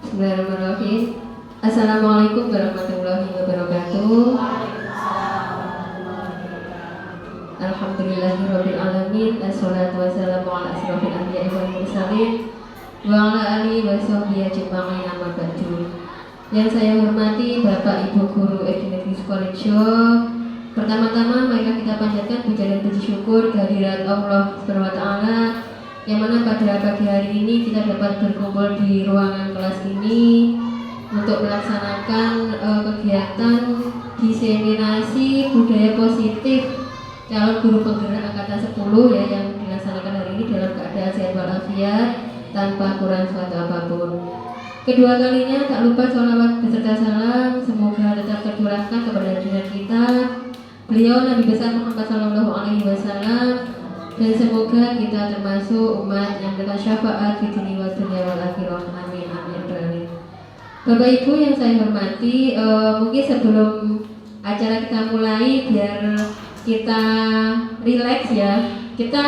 Bismillahirrahmanirrahim. Assalamualaikum warahmatullahi wabarakatuh. Alhamdulillahirabbil alamin. Assalatu wassalamu ala asyrofil anbiya'i wal mursalin wa ala alihi wa sahbihi ajma'in, amma ba'du. Yang saya hormati Bapak Ibu guru SD Negeri Sukorejo, pertama-tama marilah kita panjatkan puja dan puji syukur kehadirat Allah Subhanahu wa taala, yang mana pada pagi hari ini kita dapat berkumpul di ruangan kelas ini untuk melaksanakan kegiatan diseminasi budaya positif calon guru penggerak angkatan 10 ya, yang dilaksanakan hari ini dalam keadaan sehat walafiat tanpa kurang suatu apapun. Kedua kalinya tak lupa sholawat beserta salam semoga tetap tercurahkan kepada junjungan kita beliau Nabi besar Muhammad Sallallahu Alaihi Wasallam, dan semoga kita termasuk umat yang dapat syafaat di dunia wal dunia wal akhirah. Amin amin amin. Bapak Ibu yang saya hormati, mungkin sebelum acara kita mulai, biar kita relax ya, kita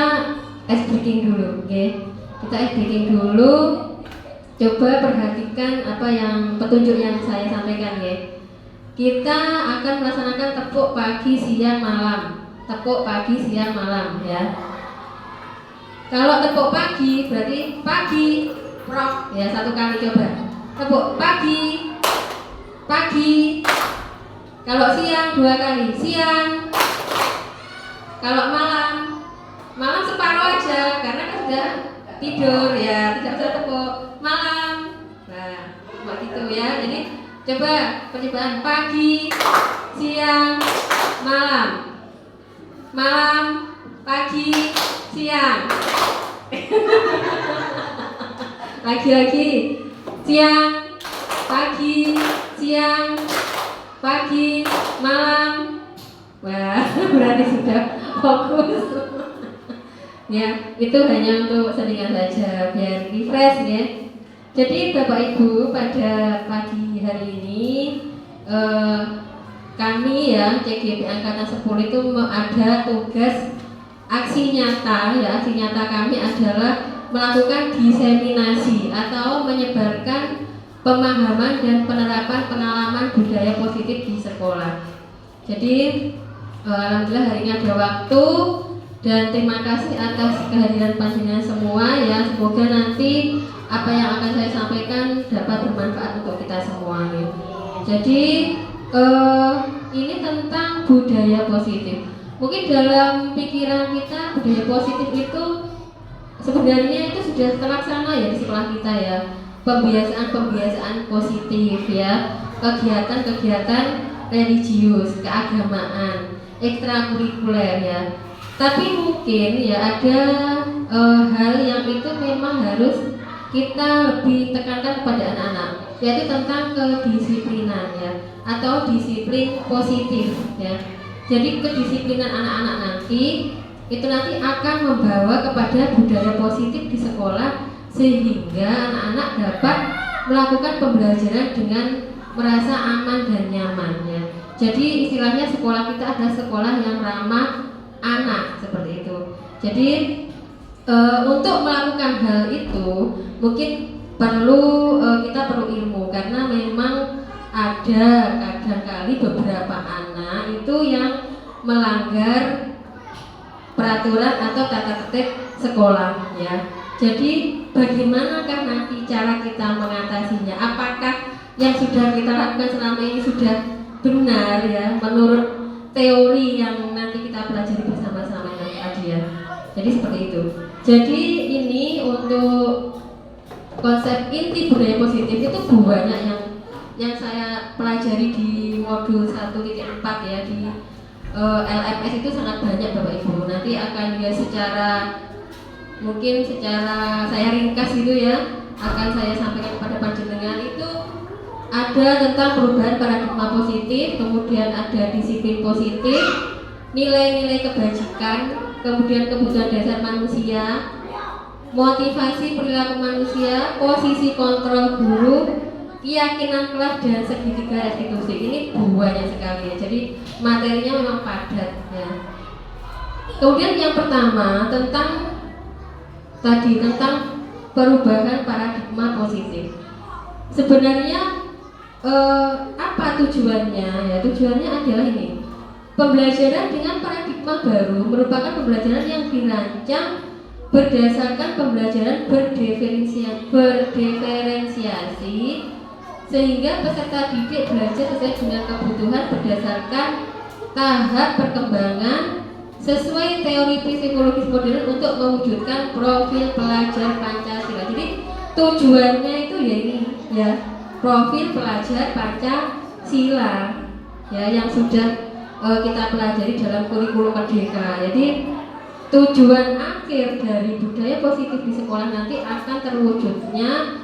ice breaking dulu, okay? Kita ice breaking dulu. Coba perhatikan apa yang petunjuk yang saya sampaikan ya. Kita akan melaksanakan tepuk pagi siang malam. Tepuk pagi siang malam ya. Kalau tepuk pagi berarti pagi prok ya, satu kali coba. Tepuk pagi. Pagi. Kalau siang dua kali. Siang. Kalau malam, malam separuh aja karena kan sudah tidur ya, tidak usah tepuk malam. Nah, buat gitu ya. Jadi coba percobaan pagi, siang, malam. Malam, pagi, siang. Lagi-lagi. Siang, pagi, siang, pagi, malam. Wah, berarti sudah fokus. Ya, itu hanya untuk selingan saja biar refresh ya. Jadi Bapak Ibu, pada pagi hari ini kami ya CGP Angkatan 10 itu ada tugas aksi nyata ya. Aksi nyata kami adalah melakukan diseminasi atau menyebarkan pemahaman dan penerapan pengalaman budaya positif di sekolah. Jadi alhamdulillah hari ini ada waktu, dan terima kasih atas kehadiran panjenengan semua ya. Semoga nanti apa yang akan saya sampaikan dapat bermanfaat untuk kita semua ya. Jadi ini tentang budaya positif. Mungkin dalam pikiran kita budaya positif itu sebenarnya itu sudah terlaksana ya di sekolah kita ya. Pembiasaan positif ya, kegiatan-kegiatan religius, keagamaan, ekstrakurikuler ya. Tapi mungkin ya ada hal yang itu memang harus kita lebih tekankan kepada anak-anak, yaitu tentang kedisiplinan ya, atau disiplin positif ya. Jadi kedisiplinan anak-anak nanti itu nanti akan membawa kepada budaya positif di sekolah, sehingga anak-anak dapat melakukan pembelajaran dengan merasa aman dan nyaman ya. Jadi istilahnya sekolah kita adalah sekolah yang ramah anak, seperti itu. Jadi untuk melakukan hal itu mungkin kita perlu ilmu, karena memang ada kadang-kali beberapa anak itu yang melanggar peraturan atau tata tertib sekolah ya. Jadi bagaimanakah nanti cara kita mengatasinya? Apakah yang sudah kita lakukan selama ini sudah benar ya menurut teori yang nanti kita pelajari bersama-sama tadi ya. Jadi seperti itu. Jadi ini untuk konsep inti budaya positif itu banyak yang saya pelajari di modul 1.4 ya, di LMS itu sangat banyak Bapak Ibu. Nanti akan ya mungkin secara saya ringkas gitu ya, akan saya sampaikan kepada panjenengan. Itu ada tentang perubahan paradigma positif, kemudian ada disiplin positif, nilai-nilai kebajikan, kemudian kebutuhan dasar manusia, motivasi perilaku manusia, posisi kontrol guru, keyakinan kelas, dan segitiga restitusi. Ini banyak sekali ya. Jadi materinya memang padat ya. Kemudian yang pertama tentang perubahan paradigma positif. Sebenarnya apa tujuannya? Ya, tujuannya adalah ini. Pembelajaran dengan paradigma baru merupakan pembelajaran yang dirancang berdasarkan pembelajaran berdiferensiasi sehingga peserta didik belajar sesuai dengan kebutuhan berdasarkan tahap perkembangan sesuai teori psikologis modern untuk mewujudkan profil pelajar Pancasila. Jadi tujuannya itu ya ini ya, profil pelajar Pancasila ya, yang sudah kita pelajari dalam kurikulum Merdeka. Jadi tujuan akhir dari budaya positif di sekolah nanti akan terwujudnya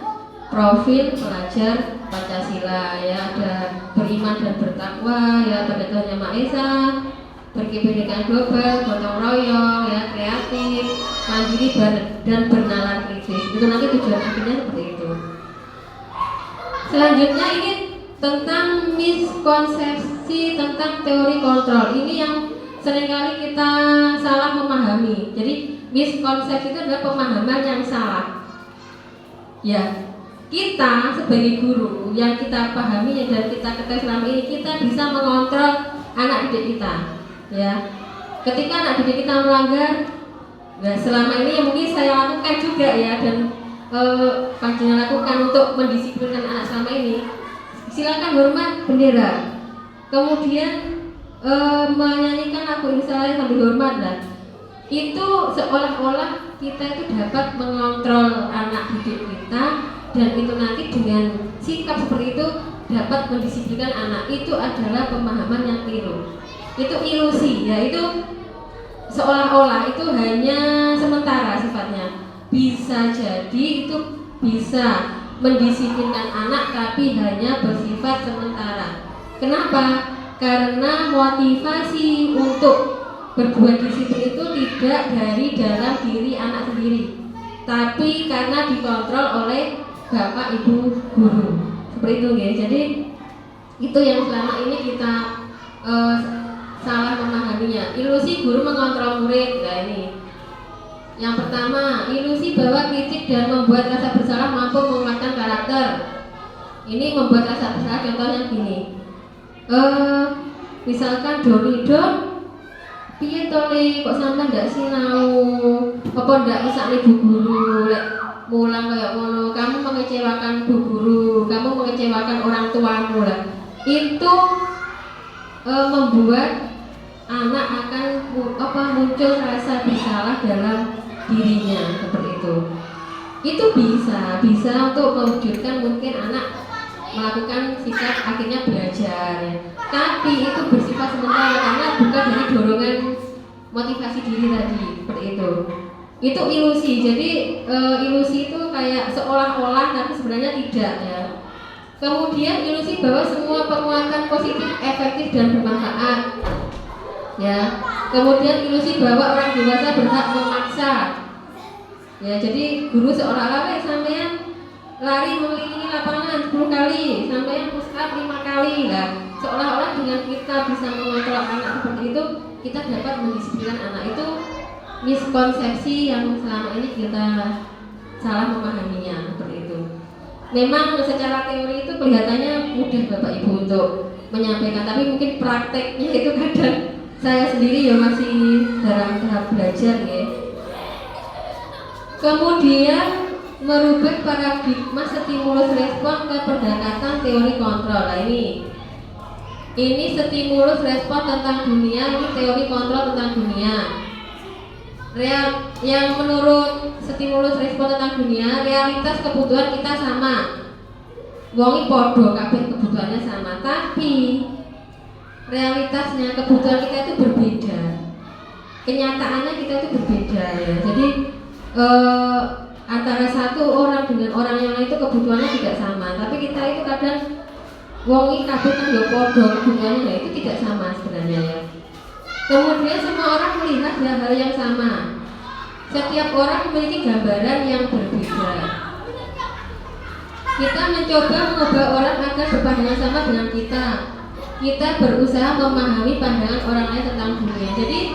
profil pelajar Pancasila ya, ada beriman dan bertakwa ya pada Tuhan Yang Maha Esa, berkebinekaan global, gotong royong ya, kreatif, mandiri dan bernalar kritis. Itu nanti tujuan akhirnya seperti itu. Selanjutnya ini tentang miskonsepsi tentang teori kontrol. Ini yang seringkali kita salah memahami. Jadi miskonsepsi itu adalah pemahaman yang salah. Ya, kita sebagai guru yang kita pahami dan kita ketahui selama ini, kita bisa mengontrol anak didik kita. Ya, ketika anak didik kita melanggar, nah selama ini yang mungkin saya lakukan juga ya, dan panjenengan lakukan untuk mendisiplinkan anak selama ini. Silakan hormat bendera, kemudian menyanyikan lagu Indonesia sambil hormat, dan itu seolah-olah kita itu dapat mengontrol anak didik kita, dan itu nanti dengan sikap seperti itu dapat mendisiplinkan anak. Itu adalah pemahaman yang keliru, itu ilusi ya, itu seolah-olah itu hanya sementara sifatnya. Bisa jadi itu bisa mendisiplinkan anak tapi hanya bersifat sementara. Kenapa? Karena motivasi untuk berbuat disiplin itu tidak dari dalam diri anak sendiri, tapi karena dikontrol oleh bapak ibu guru. Seperti itu ya. Jadi itu yang selama ini kita salah memahaminya. Ilusi guru mengontrol murid. Nah ini yang pertama, ilusi bahwa kritik dan membuat rasa bersalah mampu menguatkan karakter. Ini membuat rasa bersalah, contohnya gini, misalkan Doni, piye to le kok sampean ndak sinau, apa ndak ngesakne bu guru lek mulang kayak ngono, kamu mengecewakan bu guru, kamu mengecewakan orang tuamu lah. Itu membuat anak akan muncul rasa bersalah dalam dirinya, seperti itu. Itu bisa untuk mewujudkan mungkin anak melakukan sikap akhirnya belajar ya. Tapi itu bersifat sementara karena bukan dari dorongan motivasi diri tadi, seperti itu. Itu ilusi. Jadi ilusi itu kayak seolah-olah tapi sebenarnya tidak ya. Kemudian ilusi bahwa semua penguatan positif efektif dan bermanfaat ya. Kemudian ilusi bahwa orang dewasa berhak memaksa ya. Jadi guru seolah-olah sampean lari mengelilingi lapangan 10 kali, sampean push up 5 kali lah. Seolah-olah dengan kita bisa mengontrol anak seperti itu, kita dapat mendisiplinkan anak. Itu miskonsepsi yang selama ini kita salah memahaminya, seperti itu. Memang secara teori itu kelihatannya mudah Bapak Ibu untuk menyampaikan, tapi mungkin prakteknya itu kadang saya sendiri ya masih dalam tahap belajar ya. Kemudian merubah paradigma stimulus respon ke pendekatan teori kontrol. Nah ini stimulus respon tentang dunia, ini teori kontrol tentang dunia. Yang menurut stimulus respon tentang dunia, realitas kebutuhan kita sama, wongi podo kabeh kebutuhannya sama, tapi realitasnya kebutuhan kita itu berbeda, kenyataannya kita itu berbeda ya. Jadi antara satu orang dengan orang yang lain itu kebutuhannya tidak sama, tapi kita itu kadang wongi kabeh kan yo podo kebutuhannya, ya itu tidak sama sebenarnya ya. Kemudian semua orang melihat hal-hal yang sama, setiap orang memiliki gambaran yang berbeda. Kita mencoba mengubah orang agar berpandangan sama dengan kita. Kita berusaha memahami pandangan orang lain tentang dunia. Jadi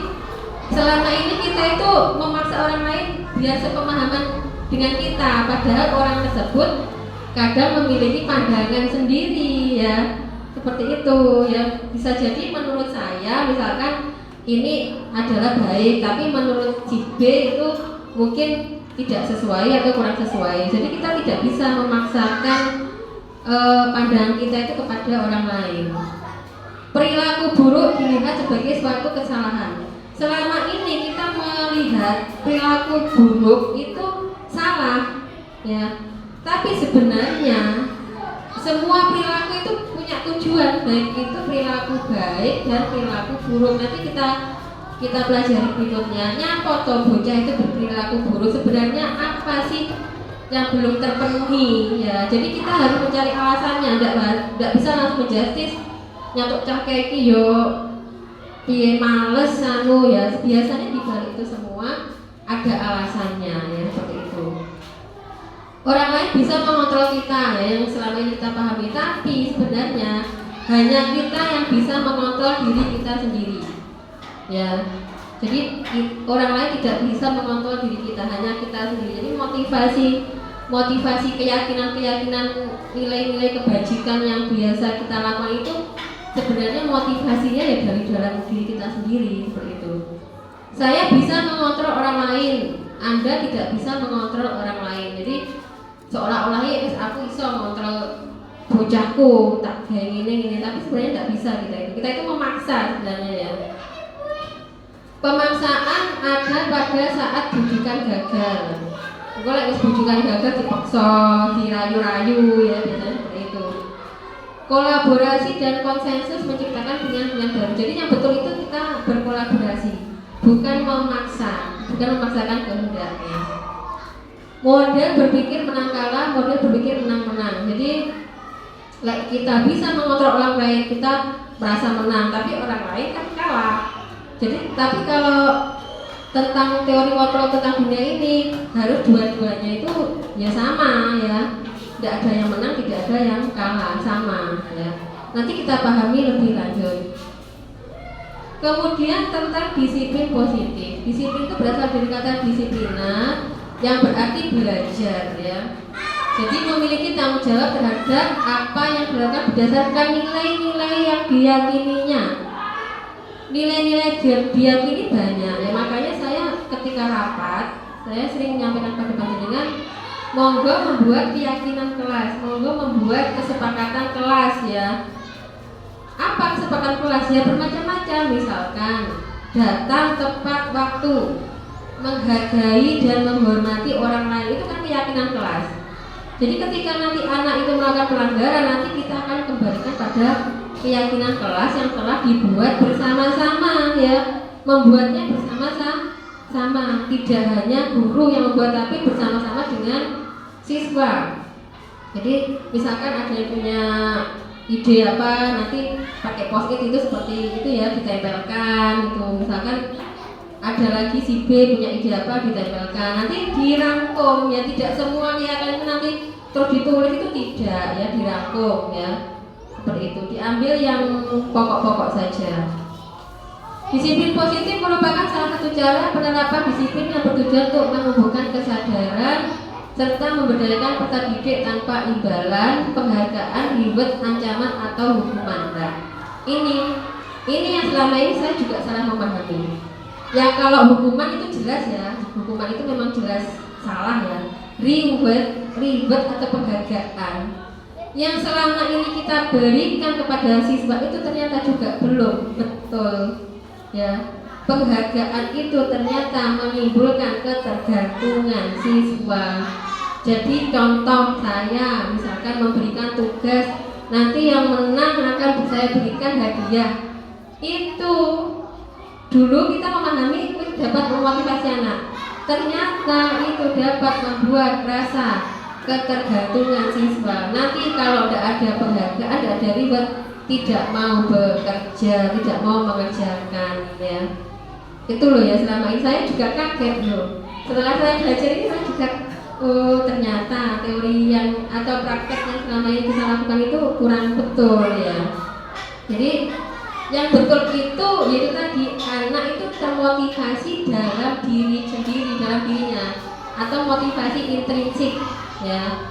selama ini kita itu memaksa orang lain biar sepemahaman dengan kita, padahal orang tersebut kadang memiliki pandangan sendiri ya, seperti itu ya. Bisa jadi menurut saya misalkan ini adalah baik, tapi menurut si B itu mungkin tidak sesuai atau kurang sesuai. Jadi kita tidak bisa memaksakan pandangan kita itu kepada orang lain. Perilaku buruk dilihat sebagai suatu kesalahan. Selama ini kita melihat perilaku buruk itu salah, ya. Tapi sebenarnya semua perilaku itu punya tujuan, baik itu perilaku baik dan perilaku buruk. Nanti kita pelajari berikutnya. Nyapa toh bocah itu berperilaku buruk, sebenarnya apa sih yang belum terpenuhi ya. Jadi kita harus mencari alasannya, tidak bisa langsung menjustis nyatuk cah kayak iki yo piye males anu ya. Biasanya di balik itu semua ada alasannya ya, seperti itu. Orang lain bisa mengontrol kita ya, yang selama ini kita pahami, tapi sebenarnya hanya kita yang bisa mengontrol diri kita sendiri ya. Jadi orang lain tidak bisa mengontrol diri kita, hanya kita sendiri. Jadi motivasi keyakinan-keyakinan, nilai-nilai kebajikan yang biasa kita lakukan itu sebenarnya motivasinya ya dari dalam diri kita sendiri, seperti itu. Saya bisa mengontrol orang lain, Anda tidak bisa mengontrol orang lain. Jadi seolah-olah ya aku bisa mengontrol bocahku tak kayak gini, tapi sebenarnya tidak bisa kita itu memaksa sebenarnya ya. Pemaksaan ada pada saat bujukan gagal. Kalau lagi bujukan gagal dipaksa, dirayu-rayu ya, biasanya seperti itu. Kolaborasi dan konsensus menciptakan pilihan-pilihan baru. Jadi yang betul itu kita berkolaborasi, bukan memaksakan kehendaknya. Model berpikir menang kalah, model berpikir menang-menang. Jadi kita bisa mengontrol orang lain, kita merasa menang, tapi orang lain kan kalah. Jadi tapi kalau tentang teori kontrol tentang dunia ini harus dua-duanya itu ya sama ya. Tidak ada yang menang, tidak ada yang kalah, sama ya. Nanti kita pahami lebih lanjut. Kemudian tentang disiplin positif. Disiplin itu berasal dari kata disiplina yang berarti belajar ya. Jadi memiliki tanggung jawab terhadap apa yang dilakukan berdasarkan nilai-nilai yang diyakininya. Nilai-nilai diyakini banyak ya, makanya saya ketika rapat saya sering menyampaikan pada panjenengan, monggo membuat keyakinan kelas, monggo membuat kesepakatan kelas ya. Apa kesepakatan kelas ya? Bermacam-macam, misalkan datang tepat waktu, menghargai dan menghormati orang lain, itu kan keyakinan kelas. Jadi ketika nanti anak itu melakukan pelanggaran, nanti kita akan kembalikan pada keyakinan kelas yang telah dibuat bersama-sama ya. Membuatnya bersama-sama, tidak hanya guru yang membuat, tapi bersama-sama dengan siswa. Jadi misalkan ada yang punya ide apa, nanti pakai post-it itu seperti itu ya, ditempelkan gitu. Misalkan ada lagi si B punya ide apa, ditempelkan, nanti dirangkum ya. Tidak semua keyakinan itu nanti terus ditulis, itu tidak ya, dirangkum ya, seperti itu, diambil yang pokok-pokok saja. Disiplin positif merupakan salah satu cara penerapan disiplin yang bertujuan untuk menumbuhkan kesadaran serta memberdayakan peserta didik tanpa imbalan, penghargaan, reward, ancaman atau hukuman. Nah, ini yang selama ini saya juga salah memahami. Ya kalau hukuman itu jelas ya, hukuman itu memang jelas salah ya. Reward atau penghargaan yang selama ini kita berikan kepada siswa itu ternyata juga belum betul ya. Penghargaan itu ternyata menimbulkan ketergantungan siswa. Jadi contoh saya misalkan memberikan tugas, nanti yang menang akan saya berikan hadiah. Itu dulu kita memahami itu dapat memotivasi anak, ternyata itu dapat membuat rasa ketergantungan siswa. Nanti kalau tidak ada penghargaan, tidak ada reward, tidak mau bekerja, tidak mau mengerjakan ya. Itu loh ya, selama ini saya juga kaget loh. Setelah saya belajar ini saya juga ternyata teori yang atau praktek yang selama ini kita lakukan itu kurang betul ya. Jadi yang betul itu yaitu tadi, anak itu termotivasi dalam diri sendiri, dalam dirinya, atau motivasi intrinsik ya.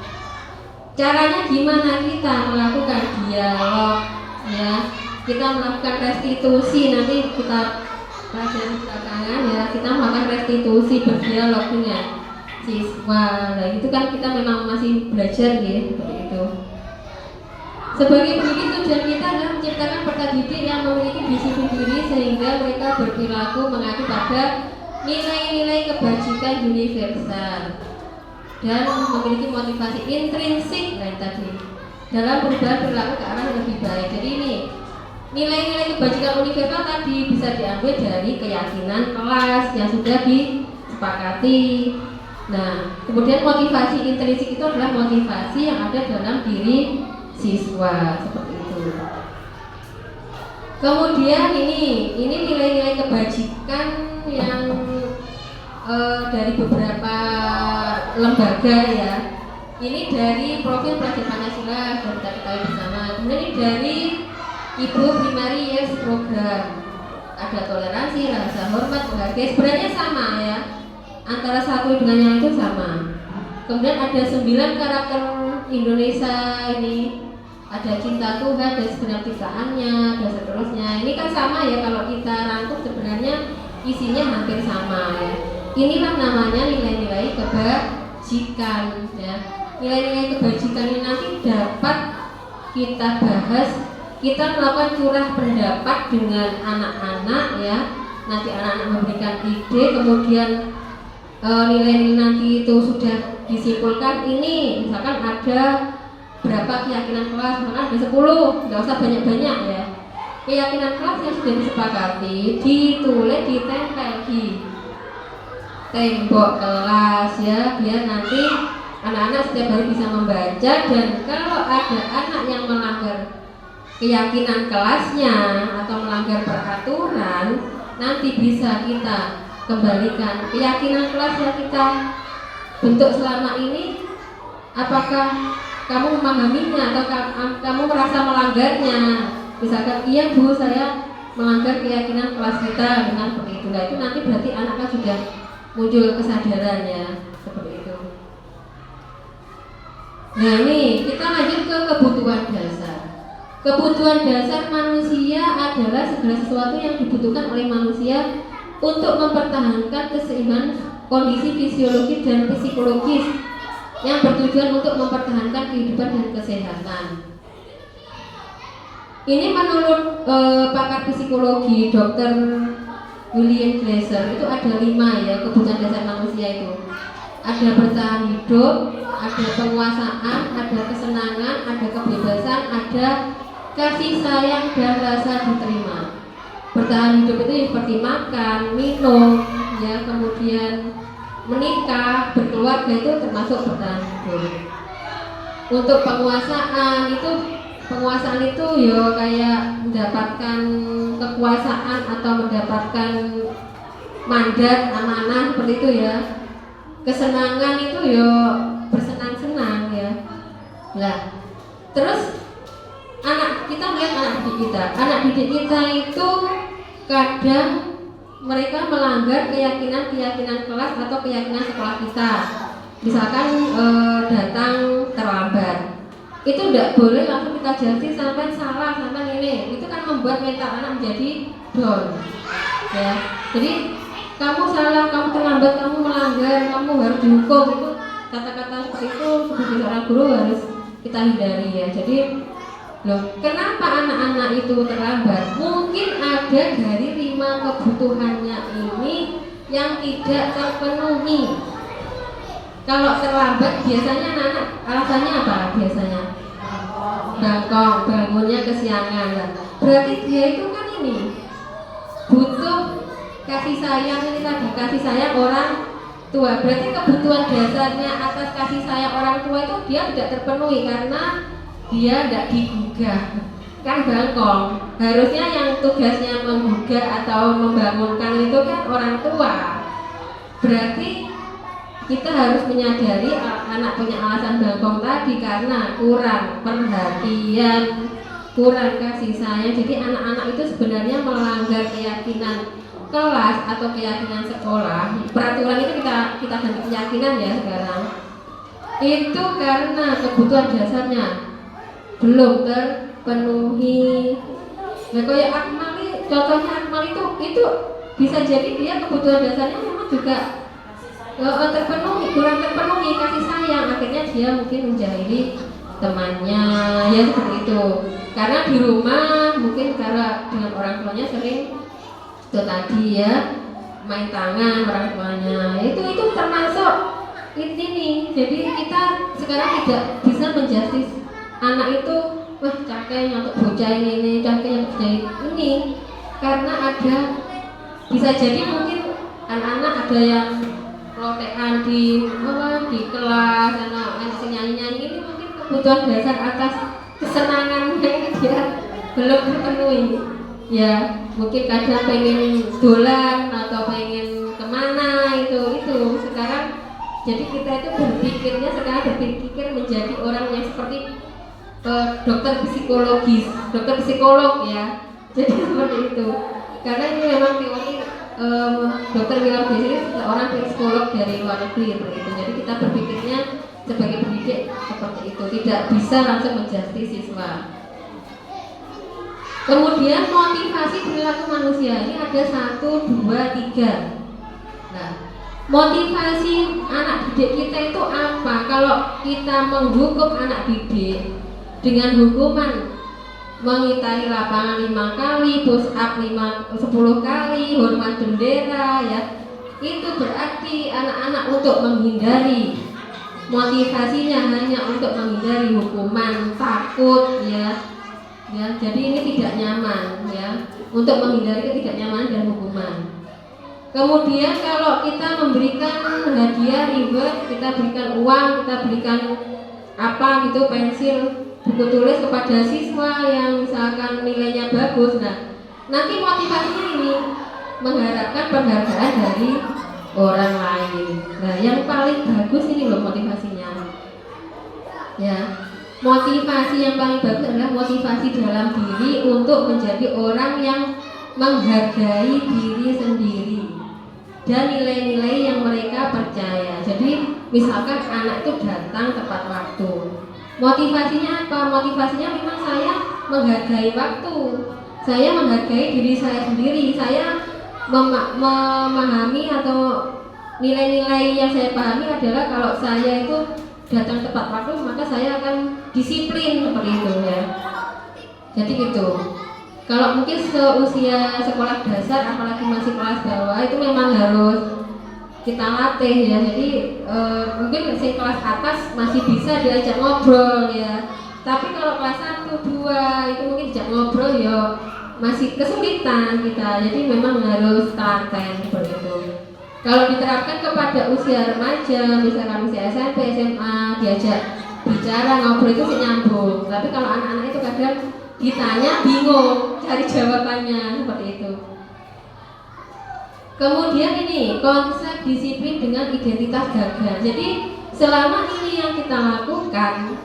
Caranya gimana kita melakukan dialog, ya, kita melakukan restitusi, nanti kita pelajari belakangan ya, kita melakukan restitusi berdialog dengan siswa. Nah itu kan kita memang masih belajar ya, seperti itu. Sebagai pendidik, tujuan kita adalah menciptakan peserta didik yang memiliki disiplin diri sehingga mereka berperilaku mengacu pada nilai-nilai kebajikan universal dan memiliki motivasi intrinsik tadi dalam perubahan perilaku ke arah yang lebih baik. Jadi ini nilai-nilai kebajikan universal tadi bisa diambil dari keyakinan kelas yang sudah disepakati. Nah, kemudian motivasi intrinsik itu adalah motivasi yang ada dalam diri siswa, seperti itu. Kemudian ini nilai-nilai kebajikan yang dari beberapa lembaga ya. Ini dari Profil Pelajar Pancasila sudah kita ketahui bersama. Kemudian ini dari Ibu Primary Yes Program. Ada toleransi, rasa hormat, menghargai. Sebenarnya sama ya. Antara satu dengan yang itu sama. Kemudian ada 9 karakter Indonesia ini. Ada cinta Tuhan dan sebenarnya ciptaannya dan seterusnya. Ini kan sama ya, kalau kita rangkum sebenarnya isinya hampir sama ya. Inilah namanya nilai-nilai kebajikan ya. Nilai-nilai kebajikan ini nanti dapat kita bahas, kita melakukan curah pendapat dengan anak-anak ya. Nanti anak-anak memberikan ide, kemudian nilai-nilai nanti itu sudah disimpulkan. Ini misalkan ada berapa keyakinan kelas, misalkan ada 10, nggak usah banyak-banyak ya. Keyakinan kelas yang sudah disepakati ditulis, ditempel di tembok kelas ya, biar nanti anak-anak setiap hari bisa membaca. Dan kalau ada anak yang melanggar keyakinan kelasnya atau melanggar peraturan, nanti bisa kita kembalikan keyakinan kelas yang kita bentuk selama ini, apakah kamu memahaminya atau kamu merasa melanggarnya. Misalkan, iya Bu, saya melanggar keyakinan kelas kita dengan seperti itu. Nah itu nanti berarti anaknya sudah muncul kesadarannya, seperti itu. Nah ini kita lanjut ke kebutuhan dasar. Kebutuhan dasar manusia adalah segala sesuatu yang dibutuhkan oleh manusia untuk mempertahankan keseimbangan kondisi fisiologis dan psikologis yang bertujuan untuk mempertahankan kehidupan dan kesehatan. Ini menurut pakar psikologi Dr. William Glasser itu ada 5 ya kebutuhan dasar manusia itu. Ada bertahan hidup, ada penguasaan, ada kesenangan, ada kebebasan, ada kasih sayang dan rasa diterima. Bertahan hidup itu seperti makan, minum, ya, kemudian menikah, berkeluarga, itu termasuk bertahan hidup. Untuk penguasaan itu ya kayak mendapatkan kekuasaan atau mendapatkan mandat, amanah, seperti itu ya. Kesenangan itu ya bersenang-senang ya. Nah, terus kita melihat anak didik kita itu kadang mereka melanggar keyakinan kelas atau keyakinan sekolah kita. Misalkan datang terlambat, itu tidak boleh langsung kita judge sampai salah, sampai ini. Itu kan membuat mental anak menjadi down ya. Jadi kamu salah, kamu terlambat, kamu melanggar, kamu harus dihukum. Itu kata-kata seperti itu sebagai seorang guru harus kita hindari ya. Jadi kenapa anak-anak itu terlambat? Mungkin ada dari 5 kebutuhannya ini yang tidak terpenuhi. Kalau terlambat biasanya anak-anak alasannya apa? Biasanya bangkong, bangunnya kesiangan. Berarti dia itu kan ini butuh kasih sayang, ini tadi kasih sayang orang tua. Berarti kebutuhan dasarnya atas kasih sayang orang tua itu dia tidak terpenuhi karena dia tidak digugah, kan bangkong. Harusnya yang tugasnya menggugah atau membangunkan itu kan orang tua. Berarti kita harus menyadari anak punya alasan bangkong tadi karena kurang perhatian, kurang kasih sayang. Jadi anak-anak itu sebenarnya melanggar keyakinan kelas atau keyakinan sekolah. Peraturan itu kita ganti keyakinan ya sekarang. Itu karena kebutuhan dasarnya belum terpenuhi. Nah, kayak Akmal, contohnya Akmal itu bisa jadi dia kebutuhan dasarnya memang juga terpenuhi, kurang terpenuhi kasih sayang, akhirnya dia mungkin menjahili temannya, ya seperti itu. Karena di rumah mungkin karena dengan orang tuanya sering itu tadi ya, main tangan orang tuanya, itu termasuk ini nih. Jadi kita sekarang tidak bisa menjustis anak itu, wah cakep untuk bocah ini, cakep untuk bocah ini, karena ada bisa jadi mungkin anak-anak ada yang lotekan di kelas, anak nyanyi-nyanyi, ini mungkin kebutuhan dasar atas kesenangannya ini dia belum terpenuhi. Ya mungkin kadang pengen dolan atau pengen kemana itu sekarang. Jadi kita itu berpikirnya sekarang berpikir menjadi orang yang seperti dokter psikolog ya. Jadi seperti itu. Karena ini memang teori Dokter William James ini seorang psikolog dari luar negeri begitu. Jadi kita berpikirnya sebagai pendidik seperti itu, tidak bisa langsung menjustis siswa. Kemudian motivasi perilaku manusia ini ada 1, 2, 3. Nah, motivasi anak didik kita itu apa? Kalau kita menghukum anak didik dengan hukuman mengitari lapangan 5 kali, push up 10 kali, hormat bendera ya, itu berarti anak-anak untuk menghindari, motivasinya hanya untuk menghindari hukuman, takut ya. Jadi ini tidak nyaman ya, untuk menghindari ketidaknyamanan dan hukuman. Kemudian kalau kita memberikan hadiah, reward, kita berikan uang, kita berikan apa gitu, pensil, buku tulis kepada siswa yang misalkan nilainya bagus. Nah, nanti motivasinya ini mengharapkan penghargaan dari orang lain. Nah, yang paling bagus ini loh motivasinya. Ya, motivasi yang paling bagus adalah motivasi dalam diri untuk menjadi orang yang menghargai diri sendiri dan nilai-nilai yang mereka percaya. Jadi, misalkan anak itu datang tepat waktu. Motivasinya apa? Motivasinya memang saya menghargai waktu, saya menghargai diri saya sendiri, saya memahami atau nilai-nilai yang saya pahami adalah kalau saya itu datang tepat waktu maka saya akan disiplin seperti itu ya. Jadi gitu. Kalau mungkin seusia sekolah dasar apalagi masih kelas bawah itu memang harus kita latih ya. Jadi mungkin kelas atas masih bisa diajak ngobrol ya. Tapi kalau kelas 1, 2 itu mungkin diajak ngobrol ya masih kesulitan kita. Jadi memang harus telaten seperti itu. Kalau diterapkan kepada usia remaja, misalkan usia SMP, SMA, diajak bicara ngobrol itu sih nyambung. Tapi kalau anak-anak itu kadang ditanya bingung cari jawabannya seperti itu. Kemudian ini konsep disiplin dengan identitas gagal. Jadi selama ini yang kita lakukan,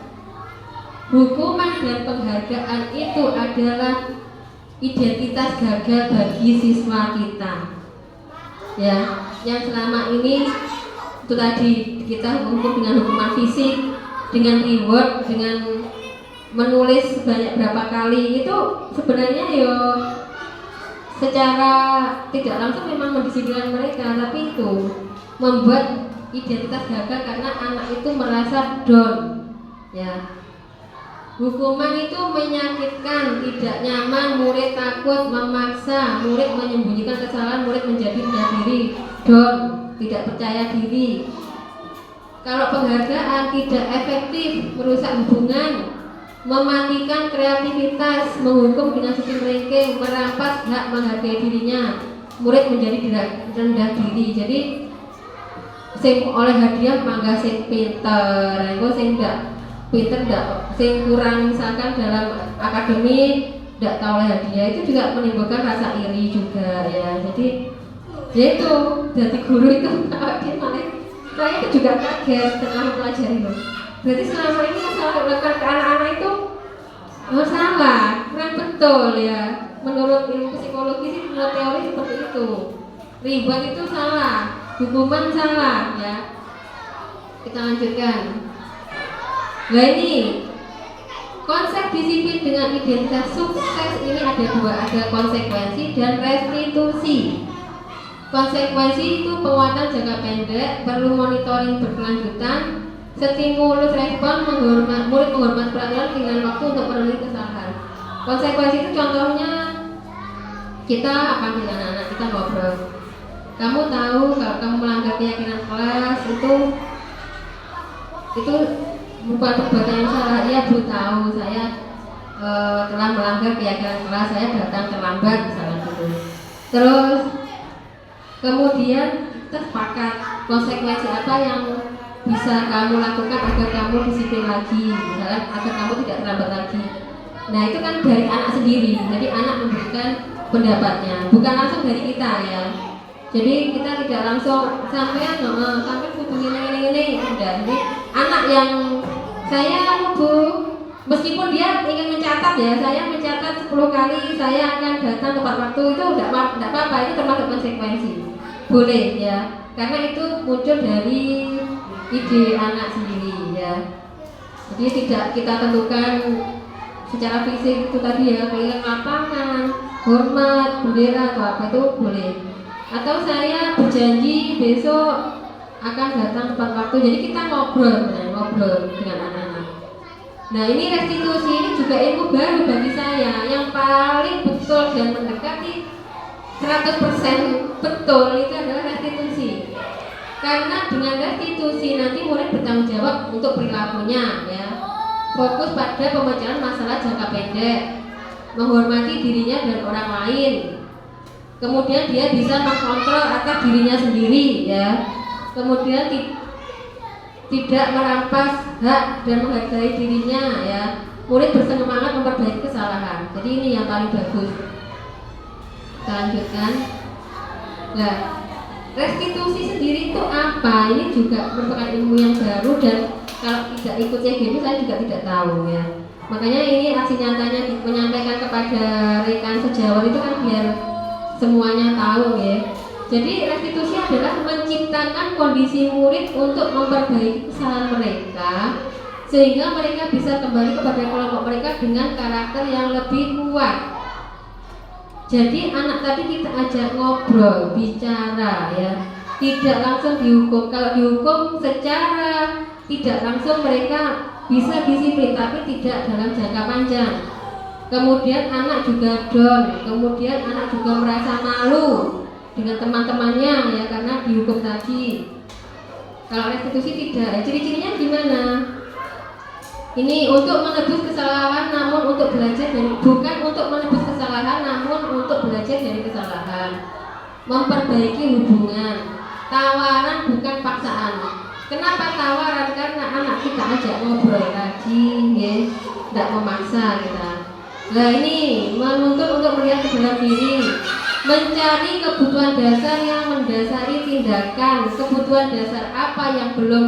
hukuman dan penghargaan itu adalah identitas gagal bagi siswa kita. Ya, yang selama ini itu tadi kita hukum dengan hukuman fisik, dengan reward, dengan menulis banyak berapa kali, itu sebenarnya yo secara tidak langsung memang mendisiplinkan mereka, tapi itu membuat identitas gagal karena anak itu merasa down ya. Hukuman itu menyakitkan, tidak nyaman, murid takut, memaksa, murid menyembunyikan kesalahan, murid menjadi rendah diri, down, tidak percaya diri. Kalau penghargaan tidak efektif, merusak hubungan, mematikan kreativitas, menghukum dengan sistem ranking, merampas hak menghargai dirinya, murid menjadi rendah diri. Jadi sing oleh hadiah mangga sing pinter, engko sing ndak pinter ndak, sing kurang misalkan dalam akademik ndak tahu oleh hadiah, itu juga menimbulkan rasa iri juga ya. Jadi yaitu jadi guru itu dia malah saya itu juga kaget setelah mempelajari loh. Berarti selama ini yang salah dilakukan ke anak-anak itu salah, kurang betul ya. Menurut ilmu psikologi sih, menurut teori seperti itu. Reward itu salah, hukuman salah ya. Kita lanjutkan. Nah ini konsep disiplin dengan identitas sukses ini ada dua, ada konsekuensi dan restitusi. Konsekuensi itu penguatan jangka pendek, perlu monitoring berkelanjutan, stimulus respon, murid menghormati peraturan dengan waktu untuk memenuhi kesalahan. Konsekuensi itu contohnya kita akan dengan anak kita ngobrol. Kamu tahu kalau kamu melanggar keyakinan kelas itu bukan perbuatan yang salah. Iya Bu, tahu saya telah melanggar keyakinan kelas, saya datang terlambat misalnya gitu. Terus kemudian kita sepakat konsekuensi apa yang bisa kamu lakukan agar kamu disiplin lagi, misalnya agar kamu tidak terlambat lagi. Nah itu kan dari anak sendiri, jadi anak memberikan pendapatnya, bukan langsung dari kita ya. Jadi kita tidak langsung sampai kudu ini udah. Jadi anak yang saya Bu, meskipun dia ingin mencatat ya, saya mencatat 10 kali saya akan datang tepat waktu, itu tidak apa-apa, itu termasuk konsekuensi, boleh ya, karena itu muncul dari ide anak sendiri ya. Jadi tidak kita tentukan secara fisik itu tadi ya, keliling lapangan, hormat bendera atau apa itu boleh. Atau saya berjanji besok akan datang tepat waktu, jadi kita ngobrol dengan anak-anak. Nah ini restitusi ini juga ilmu baru bagi saya, yang paling betul dan mendekati 100% betul itu adalah restitusi. Karena dengan restitusi nanti murid bertanggung jawab untuk perilakunya ya. Fokus pada pemecahan masalah jangka pendek, menghormati dirinya dan orang lain. Kemudian dia bisa mengkontrol atas dirinya sendiri ya. Kemudian tidak merampas hak dan menghargai dirinya ya. Murid bersemangat memperbaiki kesalahan. Jadi ini yang paling bagus. Kita lanjutkan. Nah, restitusi sendiri itu apa? Ini juga merupakan ilmu yang baru dan kalau tidak ikutnya gitu saya juga tidak tahu ya. Makanya ini aksi nyatanya menyampaikan kepada rekan sejawat itu kan biar semuanya tahu ya. Jadi restitusi adalah menciptakan kondisi murid untuk memperbaiki kesalahan mereka sehingga mereka bisa kembali kepada kelompok mereka dengan karakter yang lebih kuat. Jadi anak tadi kita ajak ngobrol, bicara ya, tidak langsung dihukum. Kalau dihukum secara tidak langsung mereka bisa disiplin, tapi tidak dalam jangka panjang. Kemudian anak juga down, kemudian anak juga merasa malu dengan teman-temannya ya karena dihukum tadi. Kalau restitusi tidak, ciri-cirinya gimana? Ini untuk menebus kesalahan, namun untuk belajar dari, bukan untuk menebus kesalahan, namun untuk belajar dari kesalahan. Memperbaiki hubungan, tawaran bukan paksaan. Kenapa tawaran? Karena anak kita ajak ngobrol lagi, ya, tidak memaksa kita. Nah ini menuntut untuk melihat ke dalam diri, mencari kebutuhan dasar yang mendasari tindakan. Kebutuhan dasar apa yang belum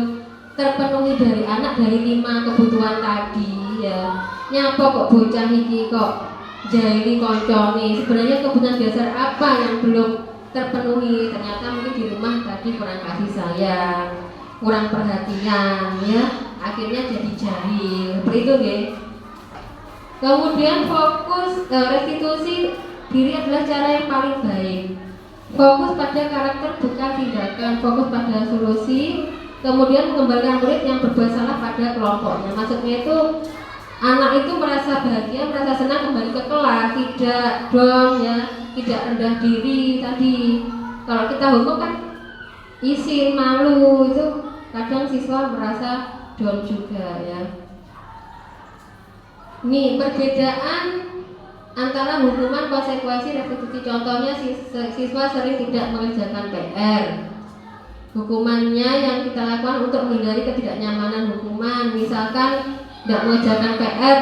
terpenuhi dari anak dari 5 kebutuhan tadi ya. Nyapa kok bocah iki kok jahili koncone. Sebenarnya kebutuhan dasar apa yang belum terpenuhi? Ternyata mungkin di rumah tadi kurang kasih sayang, kurang perhatian ya. Akhirnya jadi jahil. Seperti itu nggih. Kemudian fokus restitusi diri adalah cara yang paling baik. Fokus pada karakter bukan tindakan, fokus pada solusi. Kemudian mengembalikan murid yang berbuat salah pada kelompoknya. Maksudnya itu anak itu merasa bahagia, merasa senang kembali ke kelas, tidak down ya, tidak rendah diri tadi. Kalau kita hukum kan isi malu, itu kadang siswa merasa down juga ya. Ini perbedaan antara hukuman, konsekuensi, restitusi. Contohnya siswa sering tidak mengerjakan PR. Hukumannya yang kita lakukan untuk menghindari ketidaknyamanan hukuman. Misalkan tidak mengerjakan PR,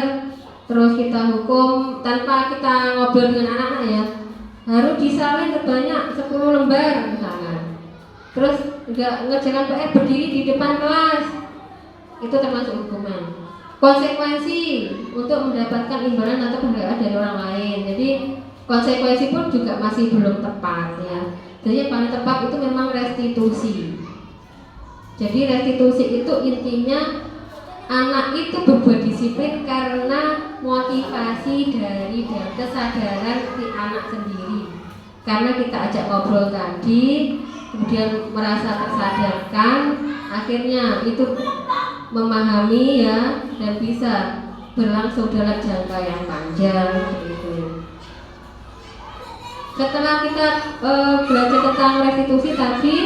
terus kita hukum tanpa kita ngobrol dengan anak-anak ya, harus disalin sebanyak 10 lembar misalkan. Terus tidak mengerjakan PR, berdiri di depan kelas, itu termasuk hukuman. Konsekuensi untuk mendapatkan imbalan atau penghargaan dari orang lain. Jadi konsekuensi pun juga masih belum tepat ya. Jadi yang paling tepat itu memang restitusi. Jadi restitusi itu intinya anak itu berbuat disiplin karena motivasi dari kesadaran si anak sendiri. Karena kita ajak ngobrol tadi, kemudian merasa tersadarkan, akhirnya itu memahami ya dan bisa berlangsung dalam jangka yang panjang gitu. Setelah kita belajar tentang restitusi tadi,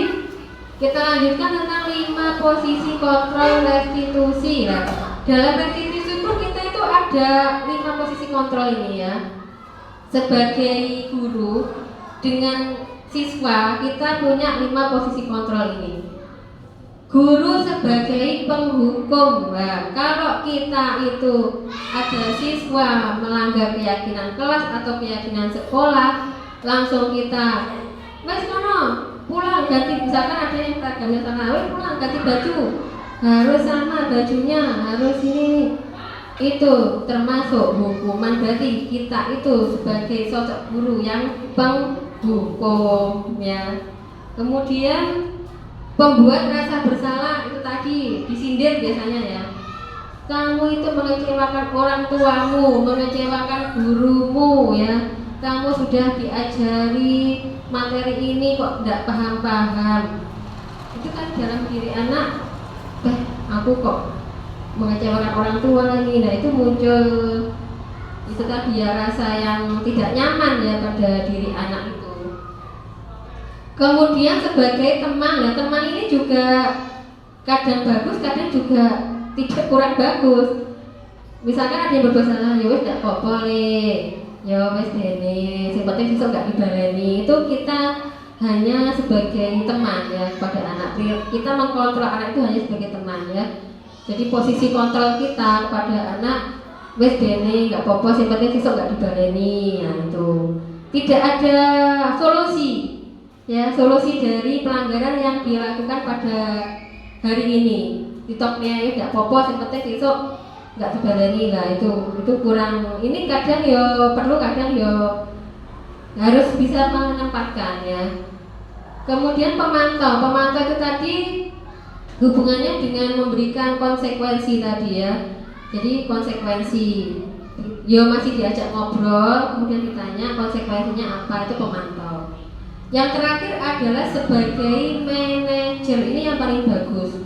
kita lanjutkan tentang 5 posisi kontrol restitusi ya. Dalam restitusi itu kita itu ada 5 posisi kontrol ini ya. Sebagai guru dengan siswa kita punya 5 posisi kontrol ini. Guru sebagai penghukum. Nah, kalau kita itu ada siswa melanggar keyakinan kelas atau keyakinan sekolah, langsung kita wes kono pulang ganti, misalkan ada yang seragamnya sama, wes pulang ganti baju, harus sama bajunya, harus ini. Itu termasuk hukuman, berarti kita itu sebagai sosok guru yang penghukum ya. Kemudian pembuat rasa bersalah itu tadi disindir biasanya ya. Kamu itu mengecewakan orang tuamu, mengecewakan gurumu ya. Kamu sudah diajari materi ini kok tidak paham-paham. Itu kan dalam diri anak, aku kok mengecewakan orang tua lagi. Nah itu muncul itu tadi ya, rasa yang tidak nyaman ya pada diri anak itu. Kemudian sebagai teman, nah teman ini juga kadang bagus, kadang juga tidak, kurang bagus. Misalkan ada yang berbuat salah, ya wes tidak apa-apa nih, ya wes dene, yang penting besok nggak dibaleni. Itu kita hanya sebagai teman ya kepada anak. Kita mengkontrol anak itu hanya sebagai teman ya. Jadi posisi kontrol kita kepada anak, wes dene nggak apa-apa, yang penting besok nggak dibaleni. Nah itu tidak ada solusi. Ya, solusi dari pelanggaran yang dilakukan pada hari ini. TikToknya ya tidak apa-apa, yang penting besok nggak dibaleni. Lah itu kurang. Ini kadang ya perlu, kadang ya harus bisa menempatkan ya. Kemudian pemantau itu tadi hubungannya dengan memberikan konsekuensi tadi ya. Jadi konsekuensi, ya masih diajak ngobrol, kemudian ditanya konsekuensinya apa, itu pemantau. Yang terakhir adalah sebagai manajer, ini yang paling bagus.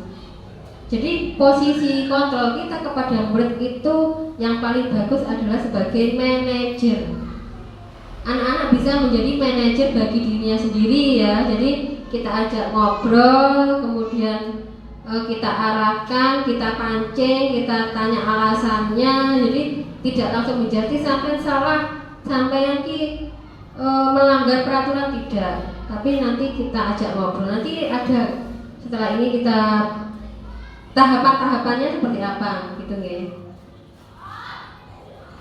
Jadi posisi kontrol kita kepada murid itu yang paling bagus adalah sebagai manajer. Anak-anak bisa menjadi manajer bagi dirinya sendiri ya. Jadi kita ajak ngobrol, kemudian kita arahkan, kita pancing, kita tanya alasannya. Jadi tidak langsung menjadi sampai salah, sampai yang melanggar peraturan, tidak, tapi nanti kita ajak ngobrol. Nanti ada setelah ini kita tahapan-tahapannya seperti apa gitu nggih.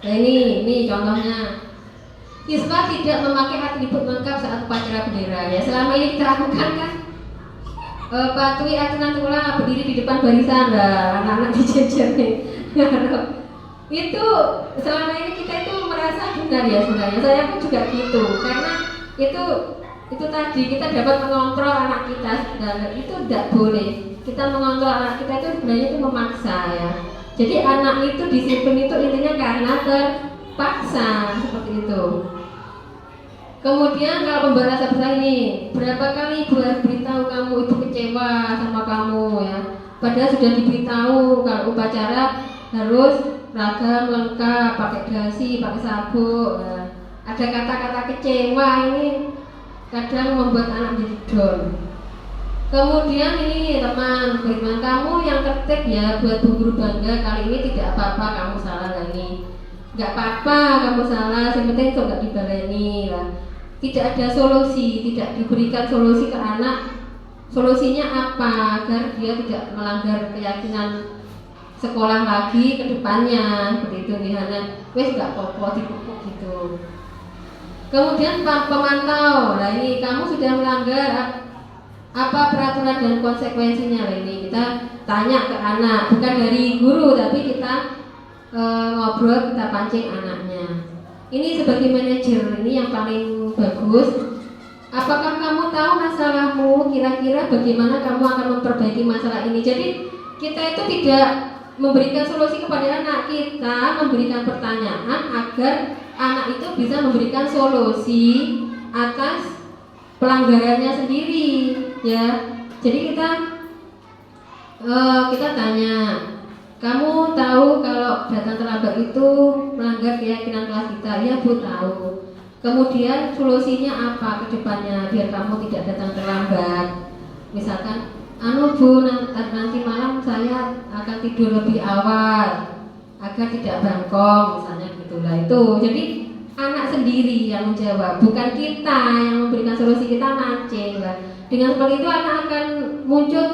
Nah ini contohnya, siswa tidak memakai atribut lengkap saat upacara bendera ya. Selama ini kita lakukan kan patuhi aturan tula, berdiri di depan barisan, lah anak-anak dijejer nih. Itu selama ini kita itu merasa benar ya sebenarnya. Saya pun juga gitu, karena itu tadi kita dapat mengontrol anak kita. Dan itu tidak boleh. Kita mengontrol anak kita itu sebenarnya itu memaksa ya. Jadi anak itu disiplin itu intinya karena terpaksa seperti itu. Kemudian kalau pembawa rasa bersalah ini, berapa kali ibu harus beritahu kamu ibu kecewa sama kamu ya. Padahal sudah diberitahu kalau upacara harus ragam lengkap, pakai dasi, pakai sabuk. Nah, ada kata-kata kecewa ini kadang membuat anak menjadi down. Kemudian ini teman, bagaimana kamu yang tertib ya, buat bu guru bangga, kali ini tidak apa-apa kamu salah lagi. Nggak apa-apa kamu salah, yang penting kok nggak dibaleni lah. Tidak ada solusi, tidak diberikan solusi ke anak. Solusinya apa agar dia tidak melanggar keyakinan sekolah lagi ke depannya, seperti itu nih Hana. Wes nggak apa-apa dipupuk gitu. Kemudian pemantau, nah ini kamu sudah melanggar apa peraturan dan konsekuensinya. Nah ini kita tanya ke anak, bukan dari guru tapi kita ngobrol, kita pancing anaknya. Ini sebagai manajer ini yang paling bagus. Apakah kamu tahu masalahmu? Kira-kira bagaimana kamu akan memperbaiki masalah ini? Jadi kita itu tidak memberikan solusi kepada anak, kita memberikan pertanyaan agar anak itu bisa memberikan solusi atas pelanggarannya sendiri, ya. Jadi kita tanya, kamu tahu kalau datang terlambat itu melanggar keyakinan kelas kita? Ya Bu, tahu. Kemudian solusinya apa ke depannya biar kamu tidak datang terlambat? Misalkan, Bu, nanti malam saya akan tidur lebih awal agar tidak bangkong, misalnya gitulah itu. Jadi anak sendiri yang menjawab, bukan kita yang memberikan solusi, kita mancing lah. Dengan seperti itu anak akan muncul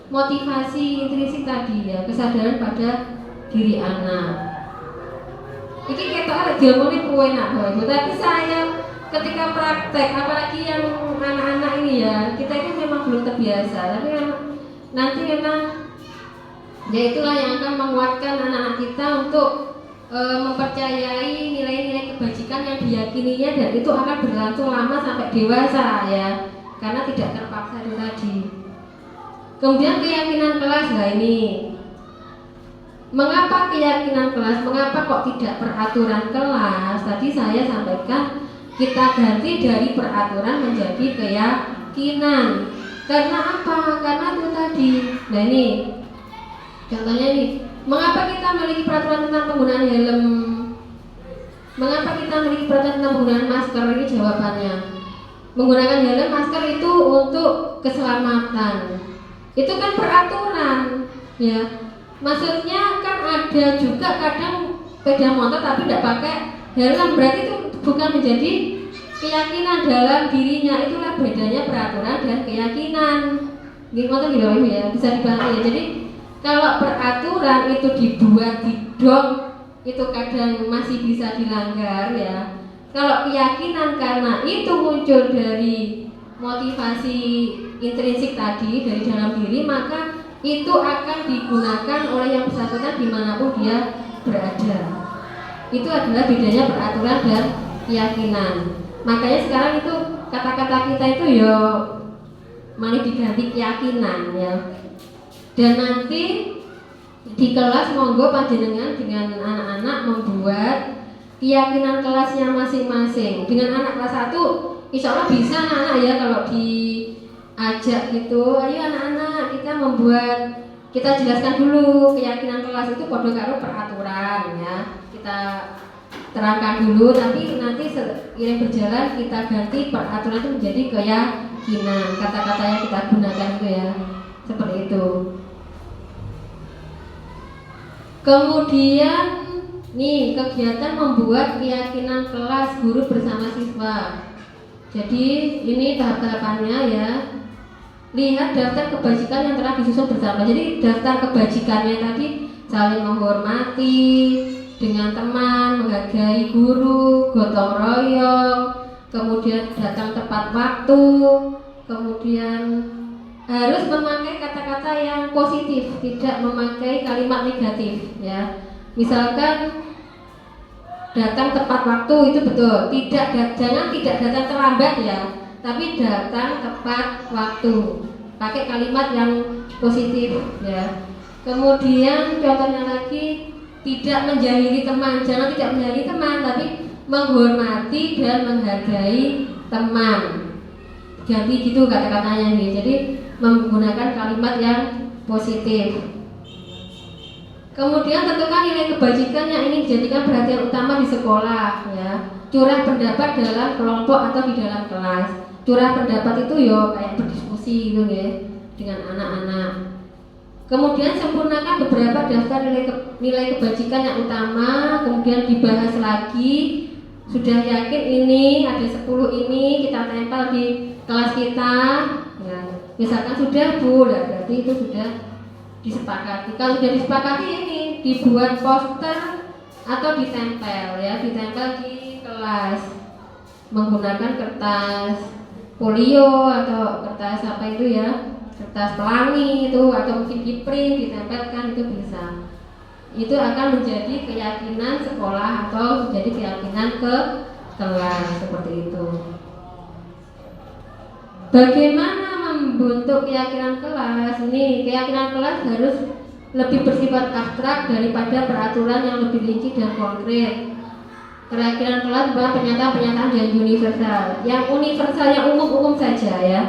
motivasi intrinsik tadi, ya, kesadaran pada diri anak. Ini kita ada diomongin enak banget, tapi saya ketika praktek, apalagi yang anak-anak ini ya, kita itu memang belum terbiasa, tapi nanti memang ya itulah yang akan menguatkan anak-anak kita untuk mempercayai nilai-nilai kebajikan yang diyakininya, dan itu akan berlangsung lama sampai dewasa, ya, karena tidak terpaksa itu tadi. Kemudian keyakinan kelas, lah ini. Mengapa keyakinan kelas? Mengapa kok tidak peraturan kelas? Tadi saya sampaikan kita ganti dari peraturan menjadi keyakinan. Karena apa? Karena itu tadi. Nah ini contohnya nih. Mengapa kita memiliki peraturan tentang penggunaan helm? Mengapa kita memiliki peraturan tentang penggunaan masker? Ini jawabannya. Menggunakan helm, masker itu untuk keselamatan. Itu kan peraturan, ya. Maksudnya kan ada juga kadang sepeda motor tapi tidak pakai helm, berarti itu bukan menjadi keyakinan dalam dirinya. Itulah bedanya peraturan dan keyakinan. Gimana gitu ya, bisa dibahas ya. Jadi kalau peraturan itu dibuat didong, itu kadang masih bisa dilanggar, ya. Kalau keyakinan karena itu muncul dari motivasi intrinsik tadi dari dalam diri, maka itu akan digunakan oleh yang bersangkutan dimanapun dia berada. Itu adalah bedanya peraturan dan keyakinan. Makanya sekarang itu kata-kata kita itu ya mari diganti keyakinan, ya. Dan nanti di kelas monggo panjenengan dengan anak-anak membuat keyakinan kelasnya masing-masing. Dengan anak kelas 1 insya Allah bisa anak-anak, ya, kalau diajak gitu, ayo anak-anak kita membuat, kita jelaskan dulu keyakinan kelas itu kode karo peraturan, ya, kita terangkan dulu, tapi nanti seiring berjalan kita ganti peraturan itu menjadi keyakinan, kata-kata yang kita gunakan itu, ya, seperti itu. Kemudian nih kegiatan membuat keyakinan kelas guru bersama siswa. Jadi ini tahap-tahapannya, ya. Lihat daftar kebajikan yang telah disusun bersama. Jadi daftar kebajikannya tadi saling menghormati dengan teman, menghargai guru, gotong royong, kemudian datang tepat waktu, kemudian harus memakai kata-kata yang positif, tidak memakai kalimat negatif, ya. Misalkan datang tepat waktu itu betul, jangan tidak datang terlambat, ya, tapi datang tepat waktu, pakai kalimat yang positif, ya. Kemudian contohnya lagi, tidak menjahili teman, jangan tidak menjahili teman, tapi menghormati dan menghargai teman. Ganti gitu kata-katanya nih. Jadi menggunakan kalimat yang positif. Kemudian tentukan nilai kebajikan yang ingin dijadikan perhatian utama di sekolah, ya. Curah pendapat dalam kelompok atau di dalam kelas. Curah pendapat itu yo kayak berdiskusi gitu, ya, dengan anak-anak. Kemudian sempurnakan beberapa daftar nilai kebajikan yang utama, kemudian dibahas lagi. Sudah yakin ini ada 10 ini kita tempel di kelas kita, ya. Misalkan sudah Bu, berarti itu sudah disepakati. Kalau sudah disepakati ini dibuat poster atau ditempel, ya, ditempel di kelas menggunakan kertas folio atau kertas apa itu, ya, kertas pelangi itu, atau mungkin di print ditempelkan, itu bisa. Itu akan menjadi keyakinan sekolah atau menjadi keyakinan ke kelas, seperti itu. Bagaimana membentuk keyakinan kelas? Ini keyakinan kelas harus lebih bersifat abstrak daripada peraturan yang lebih rinci dan konkret. Keyakinan kelas merupakan pernyataan-pernyataan yang universal. Yang universal, yang umum-umum saja ya.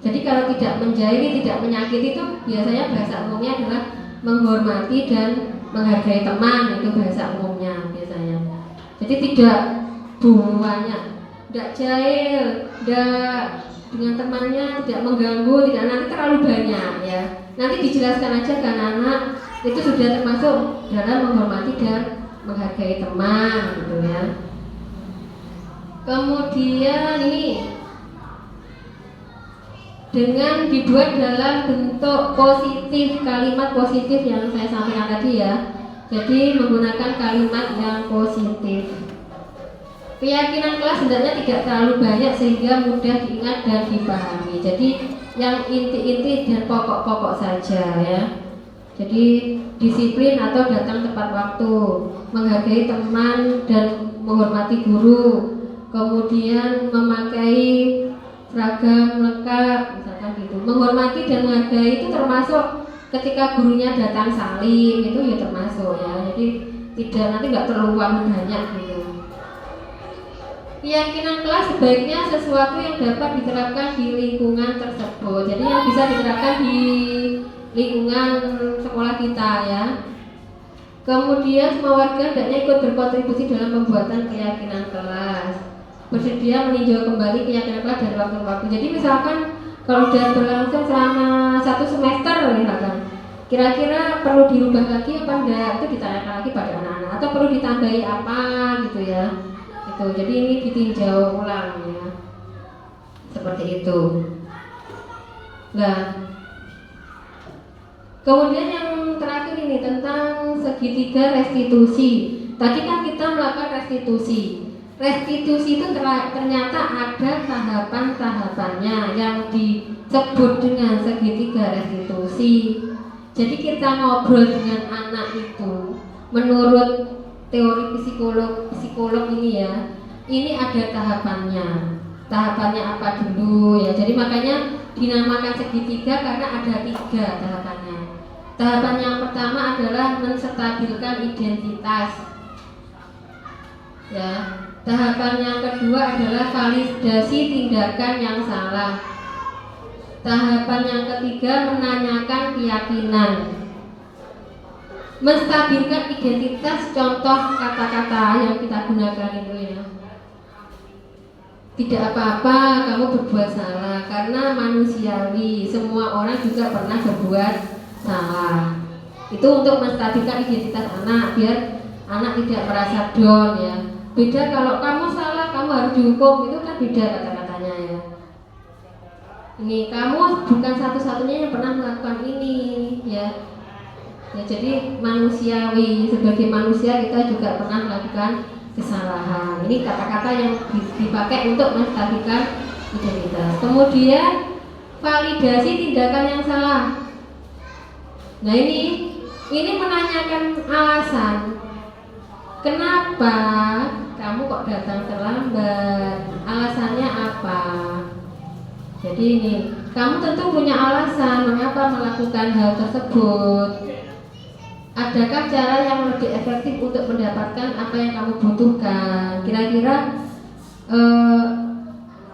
Jadi kalau tidak menjahili, tidak menyakiti itu biasanya bahasa umumnya adalah menghormati dan menghargai teman, itu bahasa umumnya biasanya. Jadi tidak banyak, tidak jahil, tidak dengan temannya, tidak mengganggu, tidak nanti terlalu banyak ya. Nanti dijelaskan aja ke anak-anak, itu sudah termasuk dalam menghormati dan menghargai teman gitu ya. Kemudian ini dengan dibuat dalam bentuk positif, kalimat positif yang saya sampaikan tadi ya. Jadi menggunakan kalimat yang positif. Keyakinan kelas hendaknya tidak terlalu banyak sehingga mudah diingat dan dipahami. Jadi yang inti-inti dan pokok-pokok saja ya. Jadi disiplin atau datang tepat waktu, menghargai teman dan menghormati guru, kemudian memakai seragam lengkap, misalkan gitu. Menghormati dan menghargai itu termasuk ketika gurunya datang salim, itu ya termasuk ya. Jadi tidak nanti nggak terlalu banyak gitu. Keyakinan kelas sebaiknya sesuatu yang dapat diterapkan di lingkungan tersebut. Jadi yang bisa diterapkan di lingkungan sekolah kita ya. Kemudian semua warga hendaknya ikut berkontribusi dalam pembuatan keyakinan kelas. Bersedia meninjau kembali keyakinan kelas dari waktu ke waktu. Jadi misalkan kalau sudah berlangsung selama 1 semester misalkan, kira-kira perlu dirubah lagi apa enggak, itu ditanyakan lagi pada anak-anak, atau perlu ditambahi apa gitu ya. Itu jadi ini ditinjau ulang ya, seperti itu. Nah, kemudian yang terakhir ini tentang segitiga restitusi. Tadi kan kita melakukan restitusi. Restitusi itu ternyata ada tahapan-tahapannya yang disebut dengan segitiga restitusi. Jadi kita ngobrol dengan anak itu menurut teori psikolog ini ya, ini ada tahapannya. Tahapannya apa dulu ya. Jadi makanya dinamakan segitiga karena ada 3 tahapannya. Tahapan yang pertama adalah menstabilkan identitas. Ya. Tahapan yang kedua adalah validasi tindakan yang salah. Tahapan yang ketiga menanyakan keyakinan. Menstabilkan identitas, contoh kata-kata yang kita gunakan itu ya. Tidak apa-apa kamu berbuat salah, karena manusiawi, semua orang juga pernah berbuat salah. Itu untuk menstabilkan identitas anak, biar anak tidak merasa down ya. Beda kalau kamu salah, kamu harus dihukum, itu kan beda kata-katanya ya. Ini kamu bukan satu-satunya yang pernah melakukan ini ya. Ya, jadi manusiawi, sebagai manusia kita juga pernah melakukan kesalahan. Ini kata-kata yang dipakai untuk menstabilkan identitas. Kemudian validasi tindakan yang salah. Nah ini menanyakan alasan. Kenapa kamu kok datang terlambat? Alasannya apa? Jadi ini, kamu tentu punya alasan mengapa melakukan hal tersebut. Adakah cara yang lebih efektif untuk mendapatkan apa yang kamu butuhkan? Kira-kira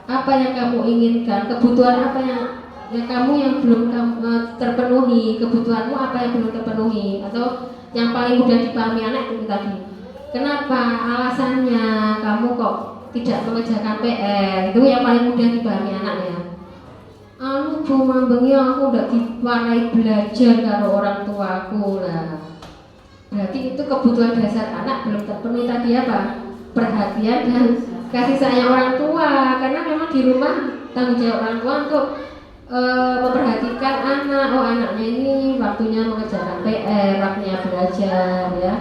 apa yang kamu inginkan? Kebutuhan apa yang kamu yang belum terpenuhi? Kebutuhanmu apa yang belum terpenuhi? Atau yang paling mudah dipahami anak itu tadi. Kenapa? Alasannya kamu kok tidak mengerjakan PR? Itu yang paling mudah dipahami anak ya. Anu cuma aku udah diwarnai belajar karo orang tuaku lah. Berarti itu kebutuhan dasar anak belum terpenuhi tadi apa? Perhatian dan kasih sayang orang tua. Karena memang di rumah tanggung jawab orang tua untuk memperhatikan anak. Oh anaknya ini waktunya mengerjakan PR, waktunya belajar ya.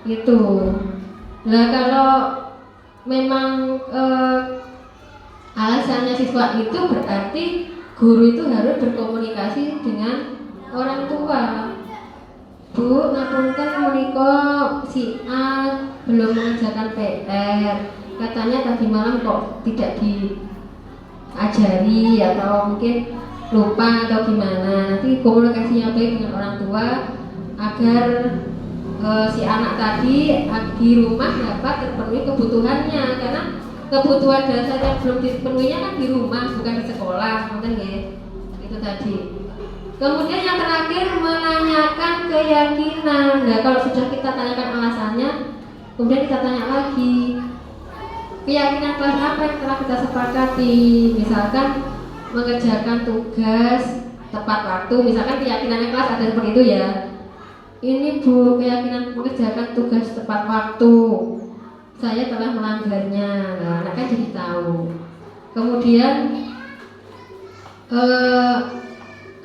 Itu. Nah kalau memang alasannya siswa itu berarti guru itu harus berkomunikasi dengan orang tua. Bu, ngapunten menika si A belum mengerjakan PR. Katanya tadi malam kok tidak diajari atau mungkin lupa atau gimana. Nanti komunikasinya baik dengan orang tua. agar si anak tadi di rumah dapat terpenuhi kebutuhannya, karena kebutuhan dasar yang belum dipenuhinya kan di rumah, bukan di sekolah, mungkin ya. Itu tadi. Kemudian yang terakhir menanyakan keyakinan. Nah, kalau sudah kita tanyakan alasannya, kemudian kita tanya lagi keyakinan kelas apa yang telah kita sepakati. Misalkan mengerjakan tugas tepat waktu, misalkan keyakinannya kelas ada seperti itu ya. Ini Bu, keyakinan mengerjakan tugas tepat waktu, saya telah melanggarnya. Nah, anak kan jadi tahu. Kemudian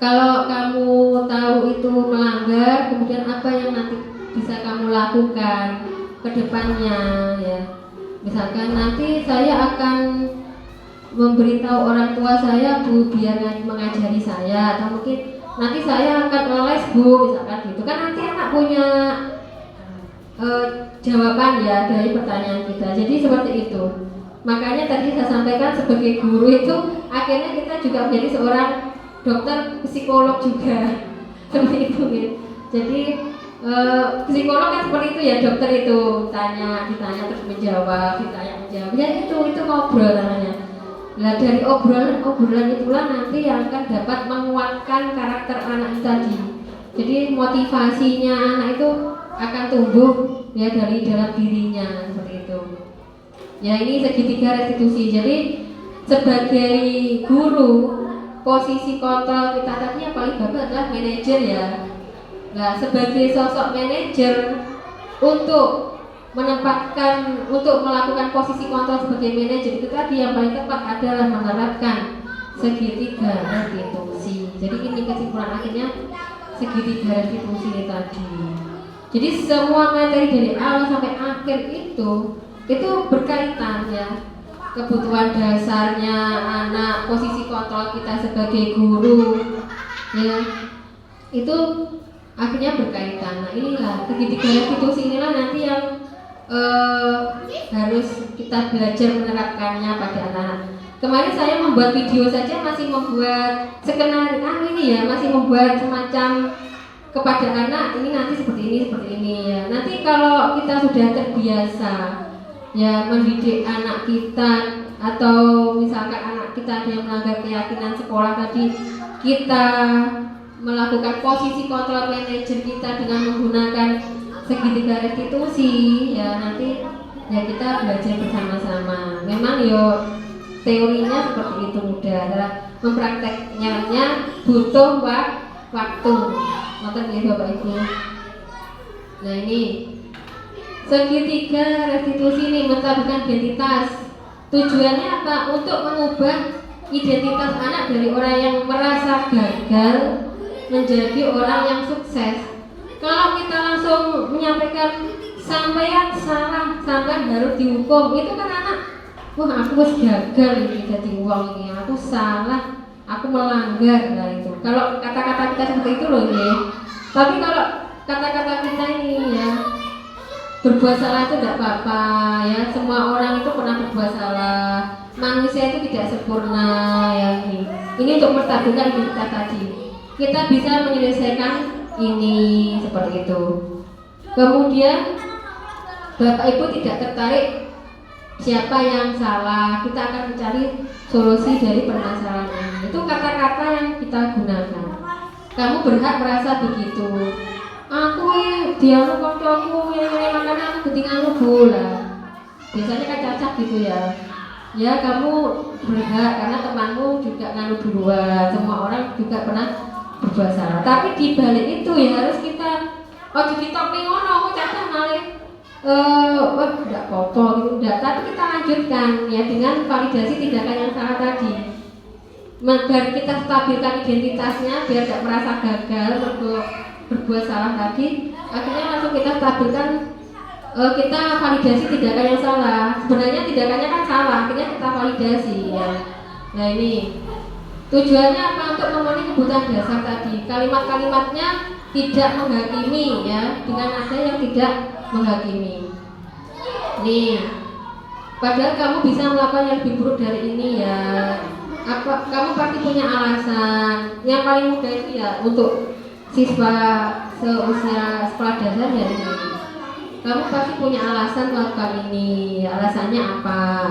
kalau kamu tahu itu melanggar, kemudian apa yang nanti bisa kamu lakukan ke depannya ya. Misalkan nanti saya akan memberitahu orang tua saya Bu, biar mengajari saya, atau mungkin nanti saya akan les Bu, misalkan gitu kan. Nanti anak punya jawaban ya dari pertanyaan kita. Jadi seperti itu. Makanya tadi saya sampaikan sebagai guru itu akhirnya kita juga menjadi seorang dokter psikolog juga. Seperti itu ya. Jadi psikolog kan seperti itu ya, dokter itu ditanya terus menjawab, ditanya menjawab. Ya itu ngobrol namanya. Nah, dari obrolan itulah nanti yang akan dapat menguatkan karakter anak tadi. Jadi motivasinya anak itu akan tumbuh ya dari dalam dirinya, seperti itu. Ya, ini segitiga restitusi. Jadi sebagai guru, posisi kontrol kita tadi yang paling bagus adalah manajer ya. Nah, sebagai sosok manajer untuk melakukan posisi kontrol sebagai manajer itu tadi yang paling tepat adalah menerapkan segitiga restitusi. Jadi ini kesimpulan akhirnya segitiga restitusi ini tadi. Jadi semua materi dari awal sampai akhir itu berkaitan ya. Kebutuhan dasarnya anak, posisi kontrol kita sebagai guru ya, itu akhirnya berkaitan. Nah, inilah segitiga restitusi inilah nanti yang harus kita belajar menerapkannya pada anak-anak. Kemarin saya membuat video saja masih membuat skenario ini ya, masih membuat semacam kepada anak ini nanti seperti ini ya. Nanti kalau kita sudah terbiasa ya mendidik anak kita, atau misalkan anak kita ada yang melanggar keyakinan sekolah tadi, kita melakukan posisi kontrol manajer kita dengan menggunakan segitiga restitusi ya, nanti ya kita belajar bersama-sama. Memang yo teorinya seperti itu mudah, memprakteknya butuh waktu. Ngoten ya Bapak Ibu. Nah, ini segitiga restitusi ini menstabilkan identitas. Tujuannya apa? Untuk mengubah identitas anak dari orang yang merasa gagal menjadi orang yang sukses. Kalau kita langsung menyampaikan sampean salah, sampean harus dihukum, itu kan anak, wah aku harus gagal ini jadi uang ini, aku salah, aku melanggar. Nah itu. Kalau kata-kata kita seperti itu loh ya. Tapi kalau kata-kata kita ini ya, berbuat salah itu tidak apa-apa ya. Semua orang itu pernah berbuat salah. Manusia itu tidak sempurna ya ini. Ini untuk menstabilkan identitas tadi. Kita bisa menyelesaikan ini seperti itu. Kemudian Bapak Ibu tidak tertarik siapa yang salah, kita akan mencari solusi dari permasalahan ini. Itu kata-kata yang kita gunakan. Kamu berhak merasa begitu. Aku dia kancaku yang makanya aku ketinggalan bola. Biasanya kan cacak gitu ya. Ya kamu berhak karena temanmu juga nganu duluan. Semua orang juga pernah berbuat salah. Tapi di balik itu ya harus kita di top ngono aku cacah malih tidak apa-apa gitu enggak. Tapi kita lanjutkan ya dengan validasi tindakan yang salah tadi. Biar kita stabilkan identitasnya, biar tidak merasa gagal berbuat salah tadi. Akhirnya langsung kita stabilkan, kita validasi tindakan yang salah. Sebenarnya tindakannya kan salah, akhirnya kita validasi ya. Nah ini tujuannya apa? Untuk memenuhi kebutuhan dasar tadi. Kalimat-kalimatnya tidak menghakimi ya, dengan nada yang tidak menghakimi. Nih, padahal kamu bisa melakukan yang lebih buruk dari ini ya. Kamu pasti punya alasan. Yang paling mudah itu ya untuk siswa seusia sekolah dasar ya ini. Kamu pasti punya alasan melakukan ini. Alasannya apa?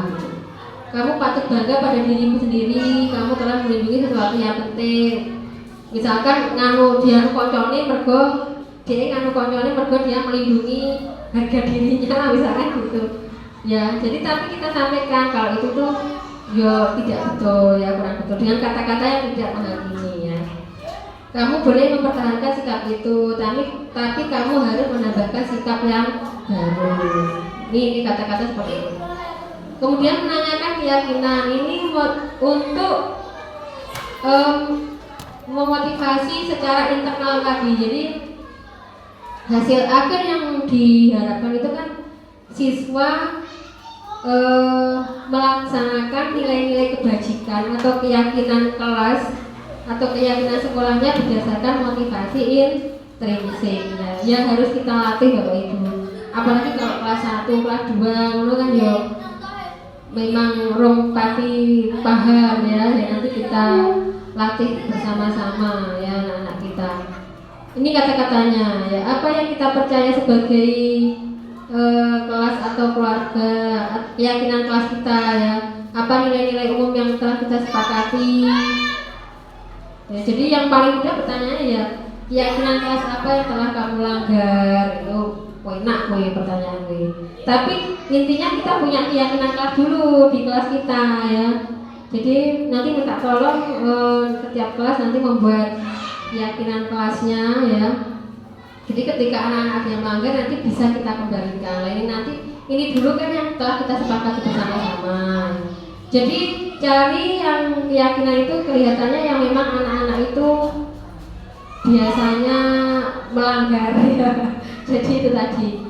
Kamu patut bangga pada dirimu sendiri. Kamu telah melindungi sesuatu yang penting. Misalkan dia koncone mergo dia melindungi harga dirinya, misalkan gitu. Ya, jadi tapi kita sampaikan kalau itu tuh tidak betul ya, kurang betul dengan kata-kata yang tidak menghakimi ya. Kamu boleh mempertahankan sikap itu, tapi kamu harus menambahkan sikap yang baru. Ini kata-kata seperti itu. Kemudian menanyakan keyakinan ini untuk memotivasi secara internal tadi. Jadi hasil akhir yang diharapkan itu kan siswa melaksanakan nilai-nilai kebajikan atau keyakinan kelas atau keyakinan sekolahnya berdasarkan motivasi intrinsik ya, yang harus kita latih Bapak Ibu. Apalagi kalau kelas 1, kelas 2 ngono kan ya memang rong pati paham ya, nanti kita latih bersama-sama ya anak-anak kita. Ini kata-katanya ya, apa yang kita percaya sebagai kelas atau keluarga, keyakinan kelas kita ya, apa nilai-nilai umum yang telah kita sepakati ya. Jadi yang paling mudah pertanyaannya ya, keyakinan kelas apa yang telah kamu langgar itu. Enak pertanyaan gue. Tapi intinya kita punya keyakinan kelas dulu di kelas kita ya. Jadi nanti minta tolong setiap kelas nanti membuat keyakinan kelasnya ya. Jadi ketika anak-anak yang melanggar nanti bisa kita kembalikan. Ini dulu kan yang telah kita sepakati bersama-sama. Jadi cari yang keyakinan itu kelihatannya yang memang anak-anak itu biasanya melanggar ya. Jadi itu tadi,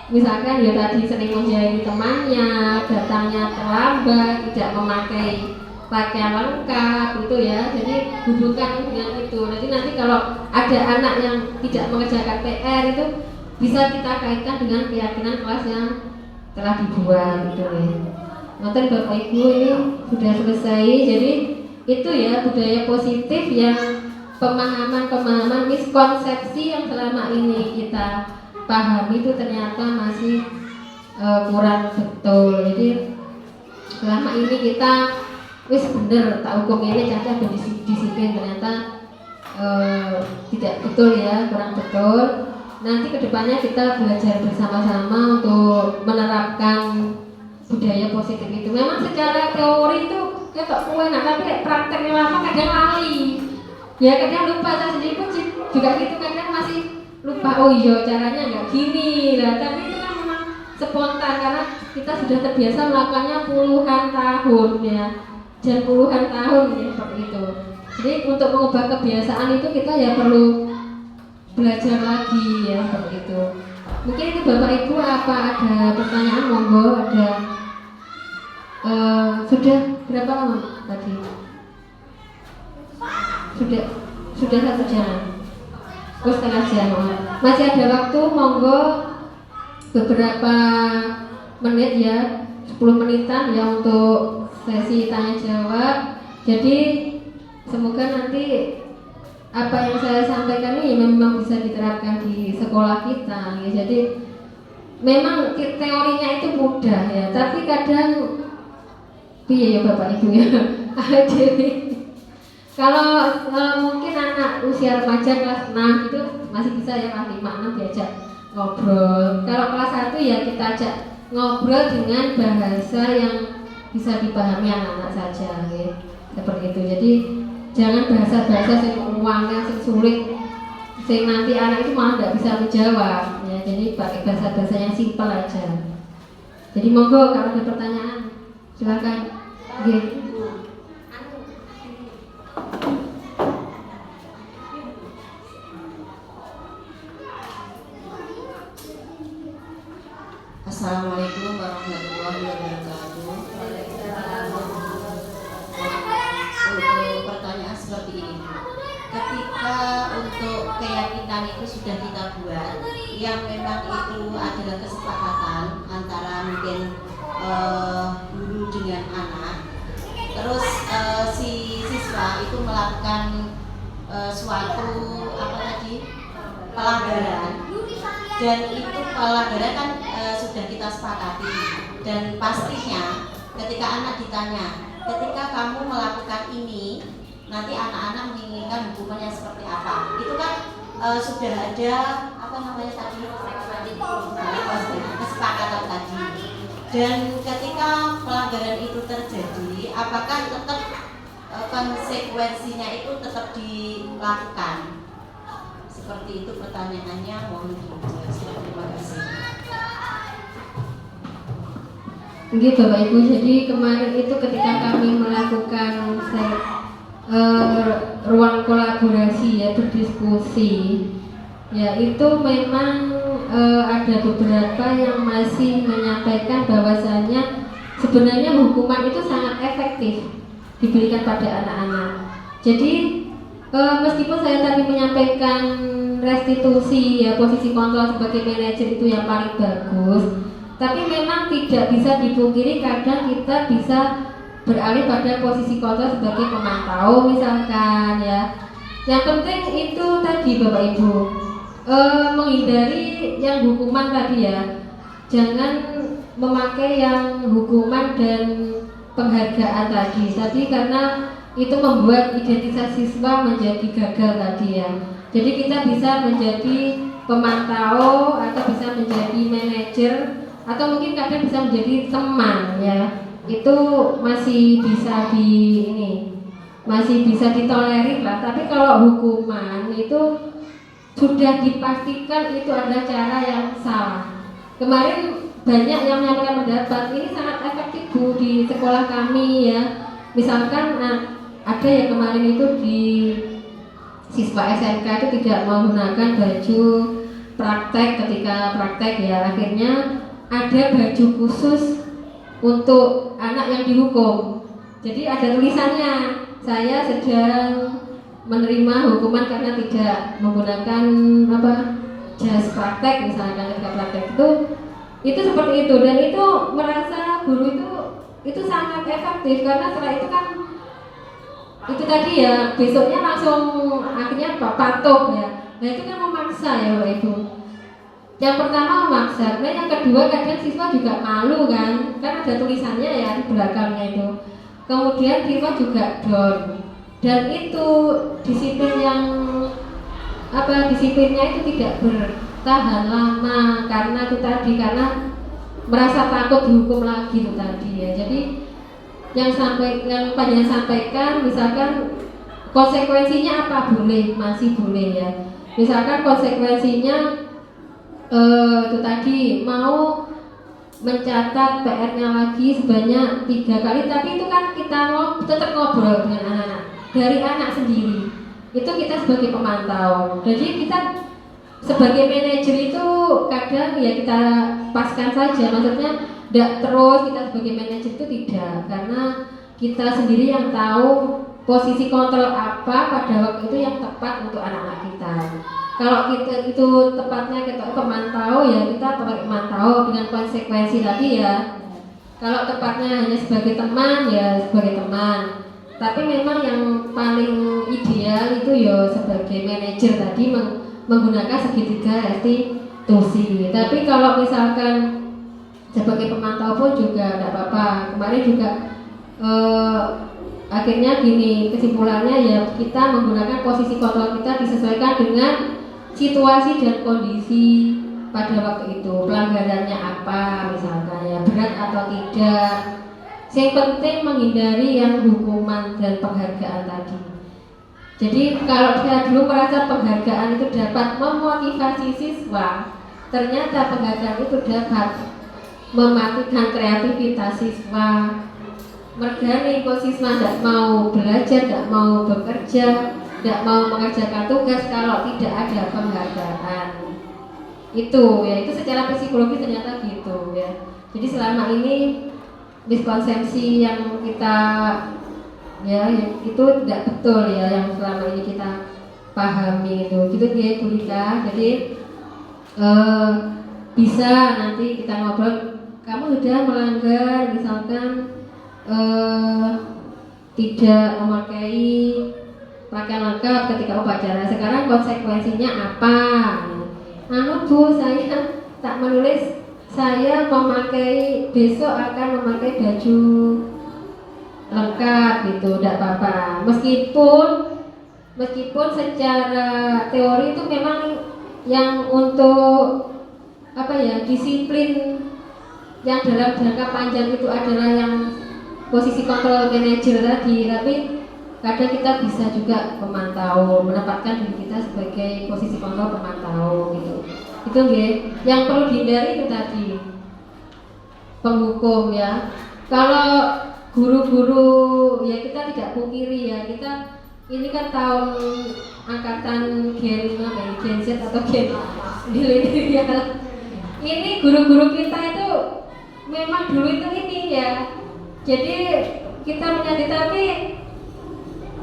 misalkan ya tadi sering menjahili temannya, datangnya terlambat, tidak memakai pakaian lengkap itu ya. Jadi hubungkan dengan itu. Nanti kalau ada anak yang tidak mengerjakan PR itu bisa kita kaitkan dengan keyakinan kelas yang telah dibuat gitu ya. Nonton Bapak Ibu ini sudah selesai. Jadi itu ya budaya positif yang pemahaman miskonsepsi yang selama ini kita pahami itu ternyata masih kurang betul. Jadi selama ini kita wis bener tak hukum ini caca berdisiplin, ternyata tidak betul ya, kurang betul. Nanti kedepannya kita belajar bersama-sama untuk menerapkan budaya positif itu. Memang secara teori itu kita enak, tapi prakteknya lama kadang lali. Ya kadang lupa, saya sendiri pun juga gitu, kadang masih lupa, oh iya caranya nggak gini lah. Tapi itu kan memang spontan karena kita sudah terbiasa melakukannya puluhan tahun ya, dan puluhan tahun ya seperti itu. Jadi untuk mengubah kebiasaan itu kita ya perlu belajar lagi ya seperti itu. Mungkin itu Bapak Ibu, apa ada pertanyaan? Monggo, ada. Sudah berapa lama tadi? Sudah 1 jam. Setengah jam. Masih ada waktu, monggo beberapa menit ya, 10 menitan ya untuk sesi tanya jawab. Jadi semoga nanti apa yang saya sampaikan ini memang bisa diterapkan di sekolah kita ya. Jadi memang teorinya itu mudah ya, tapi kadang ya Bapak Ibu ya. Kalau mungkin anak usia remaja kelas 6 itu masih bisa ya, kelas 5, 6 diajak ngobrol. Kalau kelas 1 ya kita ajak ngobrol dengan bahasa yang bisa dipahami anak-anak saja ya. Seperti itu. Jadi jangan bahasa-bahasa yang uangnya sulit, sehingga nanti anak itu malah nggak bisa menjawab ya. Jadi pakai bahasa-bahasa yang simpel aja. Jadi monggo kalau ada pertanyaan silakan. Assalamualaikum warahmatullahi wabarakatuh. Untuk pertanyaan seperti ini, ketika untuk keyakinan itu sudah kita buat, yang memang itu adalah kesepakatan antara mungkin guru dengan anak, terus si siswa itu melakukan suatu pelanggaran pelanggaran, dan itu pelanggaran kan sudah kita sepakati, dan pastinya ketika anak ditanya, ketika kamu melakukan ini nanti anak-anak menginginkan hukumannya seperti apa, itu kan sudah ada apa namanya tadi, kesepakatan tadi. Dan ketika pelanggaran itu terjadi, apakah tetap konsekuensinya itu tetap dilakukan? Seperti itu pertanyaannya, mohon dijelaskan. Terima kasih. Begitu Bapak Ibu, jadi kemarin itu ketika kami melakukan ruang kolaborasi ya, berdiskusi ya, itu memang ada beberapa yang masih menyampaikan bahwasanya sebenarnya hukuman itu sangat efektif diberikan pada anak-anak. Jadi meskipun saya tadi menyampaikan restitusi ya, posisi kontrol sebagai manajer itu yang paling bagus, tapi memang tidak bisa dipungkiri kadang kita bisa beralih pada posisi kontrol sebagai pemantau misalkan ya. Yang penting itu tadi Bapak Ibu, menghindari yang hukuman tadi ya, jangan memakai yang hukuman dan penghargaan tadi karena itu membuat identitas siswa menjadi gagal tadi ya. Jadi kita bisa menjadi pemantau atau bisa menjadi manajer atau mungkin kadang bisa menjadi teman ya. Itu masih bisa masih bisa ditolerir lah. Tapi kalau hukuman itu sudah dipastikan itu adalah cara yang salah. Kemarin banyak yang menyampaikan pendapat ini sangat efektif Bu di sekolah kami ya. Misalkan ada yang kemarin itu di siswa SMK itu tidak menggunakan baju praktek ketika praktek ya, akhirnya ada baju khusus untuk anak yang dihukum. Jadi ada tulisannya, saya sedang menerima hukuman karena tidak menggunakan jas praktek misalkan ketika praktek itu seperti itu, dan itu merasa guru itu sangat efektif karena setelah itu kan itu tadi ya besoknya langsung akhirnya patuh ya. Nah itu kan memaksa ya Bapak Ibu. Yang pertama memaksa, nah yang kedua kadang siswa juga malu kan ada tulisannya ya di belakangnya itu. Kemudian siswa juga down, dan itu disiplin yang disiplinnya itu tidak bertahan lama karena itu tadi, karena merasa takut dihukum lagi itu tadi ya. Jadi yang panjang sampaikan misalkan konsekuensinya apa boleh, masih boleh ya. Misalkan konsekuensinya itu tadi mau mencatat PR-nya lagi sebanyak 3 kali, tapi itu kan kita tetap ngobrol dengan anak-anak dari anak sendiri. Itu kita sebagai pemantau. Jadi kita sebagai manajer itu kadang ya kita paskan saja, maksudnya tidak terus kita sebagai manajer itu tidak, karena kita sendiri yang tahu posisi kontrol apa pada waktu itu yang tepat untuk anak-anak kita. Kalau kita itu tepatnya kita pemantau ya kita pakai pemantau dengan konsekuensi tadi ya. Kalau tepatnya hanya sebagai teman ya sebagai teman. Tapi memang yang paling ideal itu ya sebagai manajer tadi menggunakan segitiga restitusi. Tapi kalau misalkan sebagai pemantau pun juga tidak apa-apa. Kemarin juga akhirnya gini kesimpulannya ya, kita menggunakan posisi kontrol kita disesuaikan dengan situasi dan kondisi pada waktu itu, pelanggarannya apa misalkan ya, berat atau tidak. Yang penting menghindari yang hukuman dan penghargaan tadi. Jadi kalau saya dulu merasa penghargaan itu dapat memotivasi siswa, ternyata penghargaan itu dapat mematikan kreativitas siswa. Mergani kok siswa tidak mau belajar, tidak mau bekerja, tidak mau mengerjakan tugas kalau tidak ada penghargaan. Itu ya, itu secara psikologi ternyata gitu ya. Jadi selama ini miskonsepsi yang kita ya itu tidak betul ya, yang selama ini kita pahami itu gitu dia Bu Rika. Jadi bisa nanti kita ngobrol, kamu sudah melanggar misalkan tidak memakai pakaian lengkap ketika upacara, sekarang konsekuensinya apa? anu Bu, saya tak menulis saya memakai besok akan memakai baju lengkap gitu, tidak apa-apa. Meskipun secara teori itu memang yang untuk apa ya, disiplin yang dalam jangka panjang itu adalah yang posisi kontrol manager tadi, tapi kadang kita bisa juga memantau, menempatkan diri kita sebagai posisi kontrol pemantau gitu. Itu nggih. Yang perlu dihindari itu tadi penghukum ya. Kalau guru-guru ya kita tidak pungkiri ya, kita ini kan tahun angkatan Gen Z atau Gen milenial. Ini guru-guru kita itu memang dulu itu ini ya. Jadi kita menjadi, tapi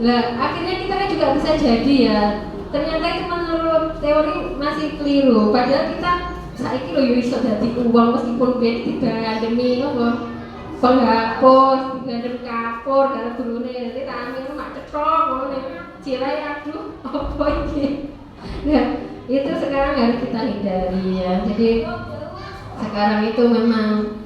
lah akhirnya kita kan juga bisa jadi ya. Ternyata itu menurut teori masih keliru. Padahal kita saiki lho yo iso dadi uang meskipun ben digandemi apa penghapus, digandem kapur karo gurune. Nanti tangan mak cetok ngono cirai aduh apa iki. Nah, itu sekarang harus kita hindari ya. Jadi sekarang itu memang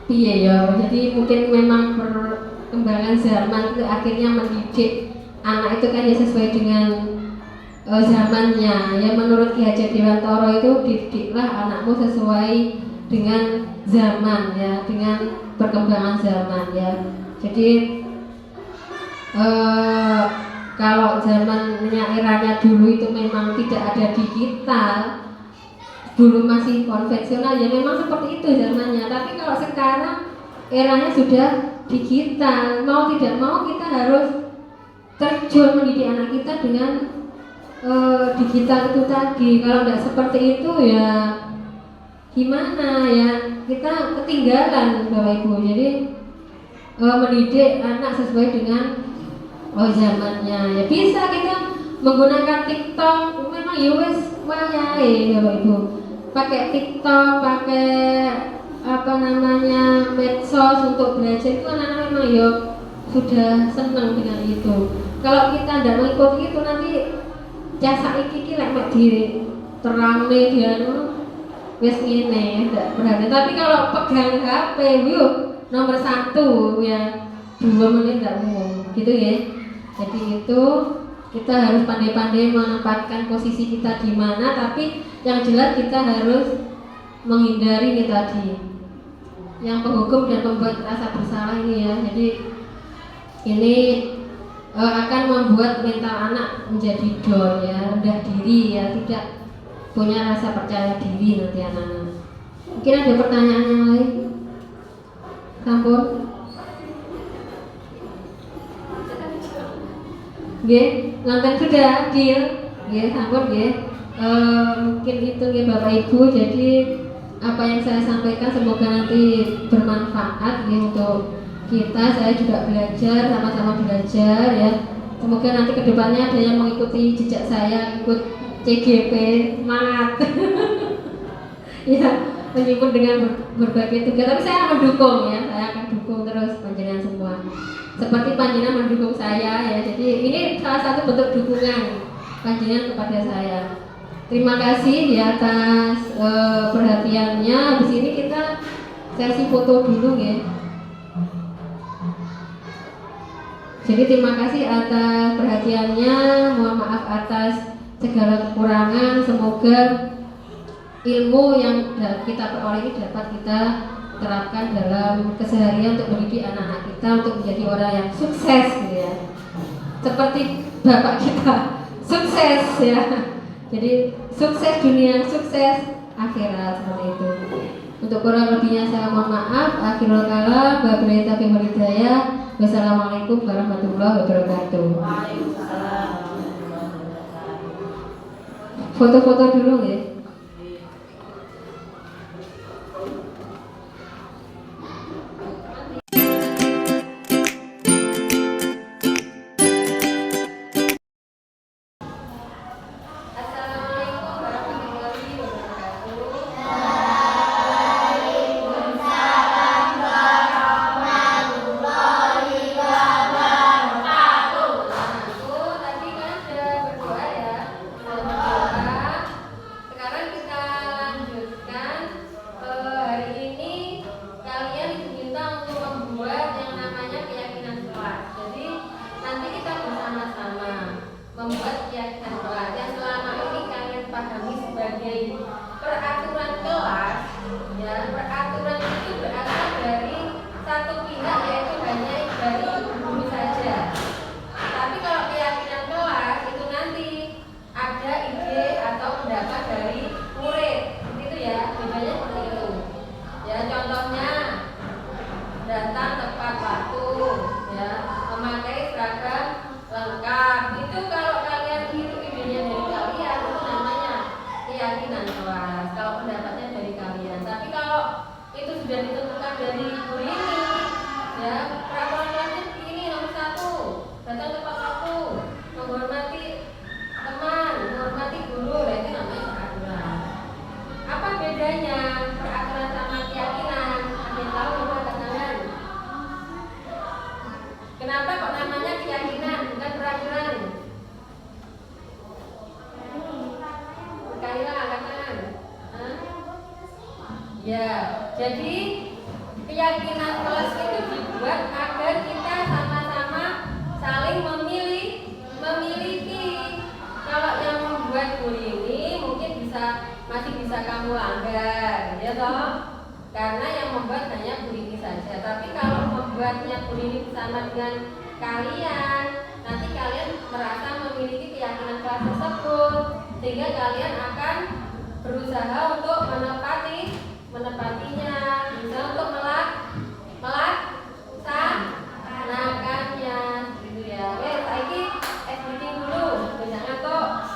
piye ya. Jadi mungkin memang perkembangan zaman itu akhirnya mendidik anak itu kan ya sesuai dengan zamannya ya. Menurut Ki Hajar Dewantara itu didiklah anakmu sesuai dengan zaman ya, dengan perkembangan zaman ya. Jadi kalau zamannya eranya dulu itu memang tidak ada digital, dulu masih konvensional ya, memang seperti itu zamannya. Tapi kalau sekarang eranya sudah digital, mau tidak mau kita harus terjun mendidik anak kita dengan digital itu tadi. Kalau tidak seperti itu ya gimana ya, kita ketinggalan Bapak Ibu. Jadi mendidik anak sesuai dengan zamannya ya. Bisa kita menggunakan TikTok, memang ya wis wayahe Bapak Ibu. Pakai TikTok, pakai apa namanya medsos untuk belajar, itu anak-anak memang ya sudah senang dengan itu. Kalau kita tidak mengikuti itu nanti jasa iki lek mek diterangne dia wis ngene ndak berani. Tapi kalau pegang HP yuk nomor 1 ya, 2 menit ndak mau gitu ya. Jadi itu kita harus pandai-pandai menempatkan posisi kita di mana, tapi yang jelas kita harus menghindari ini tadi yang penghukum dan membuat rasa bersalah ini ya. Jadi ini akan membuat mental anak menjadi down ya, rendah diri ya, tidak punya rasa percaya diri nanti anak-anak. Mungkin ada pertanyaan yang lain? Sampun? Nggih, langkah sudah deal. Nggih, sampun nggih. Mungkin itu nggih Bapak Ibu. Jadi apa yang saya sampaikan semoga nanti bermanfaat ya untuk kita. Saya juga belajar, sama-sama belajar ya. Semoga nanti kedepannya ada yang mengikuti jejak saya, ikut CGP, semangat. Ya, menyibuk dengan berbagai tugas. Tapi saya mendukung ya, saya akan dukung terus panjenengan semua. Seperti panjenengan mendukung saya ya. Jadi ini salah satu bentuk dukungan panjenengan kepada saya. Terima kasih di atas perhatiannya. Habis ini kita sesi foto dulu ya. Jadi terima kasih atas perhatiannya, mohon maaf atas segala kekurangan. Semoga ilmu yang kita peroleh ini dapat kita terapkan dalam keseharian untuk mendidik anak-anak kita untuk menjadi orang yang sukses gitu ya. Seperti bapak kita, sukses ya. Jadi sukses dunia, sukses akhirat, seperti itu. Untuk kurang lebihnya saya mohon maaf. Akhirul kalam, wabillahi taufiq wal hidayah. Wassalamualaikum warahmatullahi wabarakatuh. Foto-foto dulu ya. Sekarang Ya, jadi keyakinan kelas itu dibuat agar kita sama-sama saling memiliki. Kalau yang membuat Bu ini mungkin masih bisa kamu langgar, ya toh? Karena yang membuat hanya Bu ini saja. Tapi kalau membuatnya Bu ini bersama dengan kalian, nanti kalian merasa memiliki keyakinan kelas tersebut, sehingga kalian akan berusaha untuk menepatinya, bisa untuk melaksanakannya, gitu ya. Oke, lagi editing dulu, jangan tuh.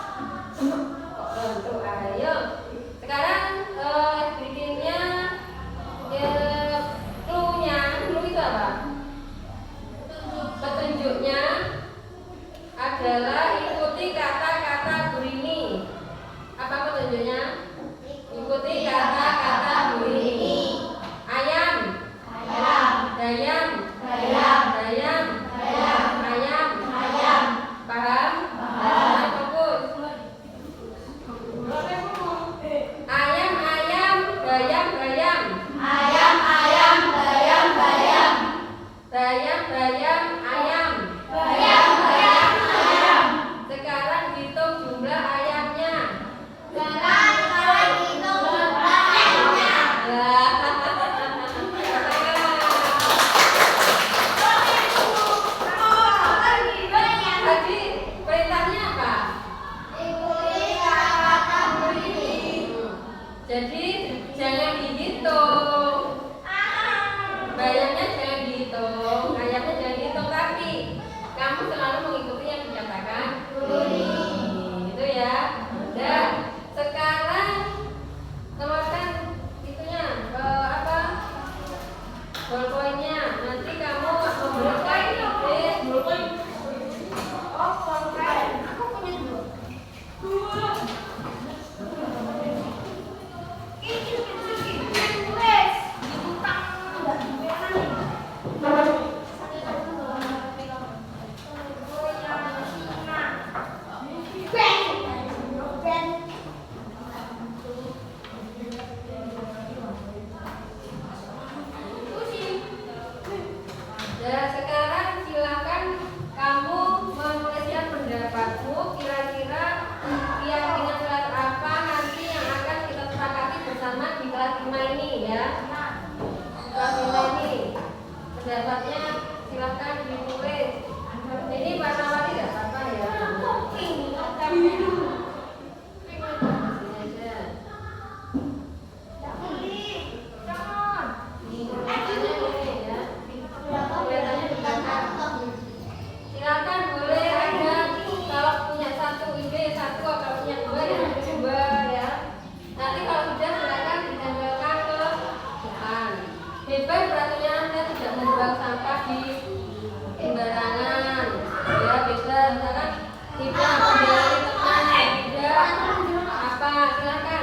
Untuk ayo. Sekarang editingnya clue itu apa? Petunjuknya adalah ikuti kata-kata berini. Apa petunjuknya? Ikuti kata-kata berini. Ayam, dayam, ayam. Paham? Fokus. Ayam, dayam. Dayam, ayam. Sekarang hitung jumlah ayamnya. Tadi perintahnya apa? Jadi jangan dihitung. Bayamnya jangan dihitung, ayamnya jangan dihitung, tapi kamu selalu mengikuti yang dikatakan itu ya. Dan sekarang keluarkan itunya ballpointnya. Nanti kamu memberikan ide. Aku punya dua. Ya, sekarang silakan kamu menuliskan pendapatmu, kira-kira keyakinan kelas apa nanti yang akan kita sepakati bersama di kelas 5 ini ya. Kelas 5 ini pendapatnya silakan ditulis. Ini warna-warni tidak apa-apa ya. Silakan boleh ada, kalau punya satu ide satu, kalau punya dua ya dua ya. Nanti kalau sudah silakan ditempelkan ke depan. Bebas peraturannya Anda tidak membuang sampah di sembarangan ya, bebas. Misalkan tidak menjadi teman, tidak apa, silakan.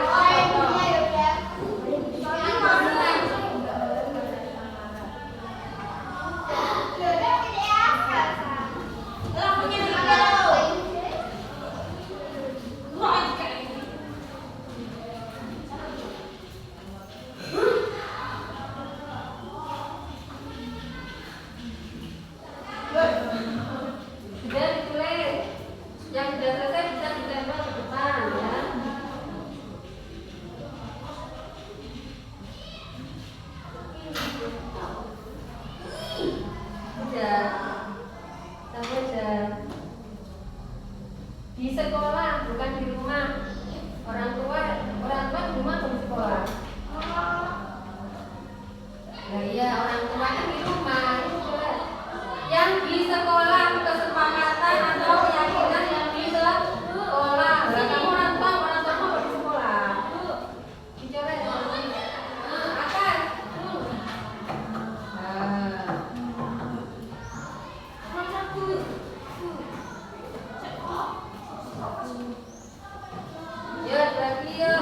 Sudah ditulis, yang sudah selesai bisa ditempel ke depan ya. Sudah di sekolah bukan di rumah. Orang tua di rumah atau di sekolah? Nah iya, orang tua kan di rumah. Yang di sekolah kesepakatan atau keyakinan yang di sekolah. Nah, kamu orang tua mau di sekolah. Dicoret atas. Ya, lagi ya.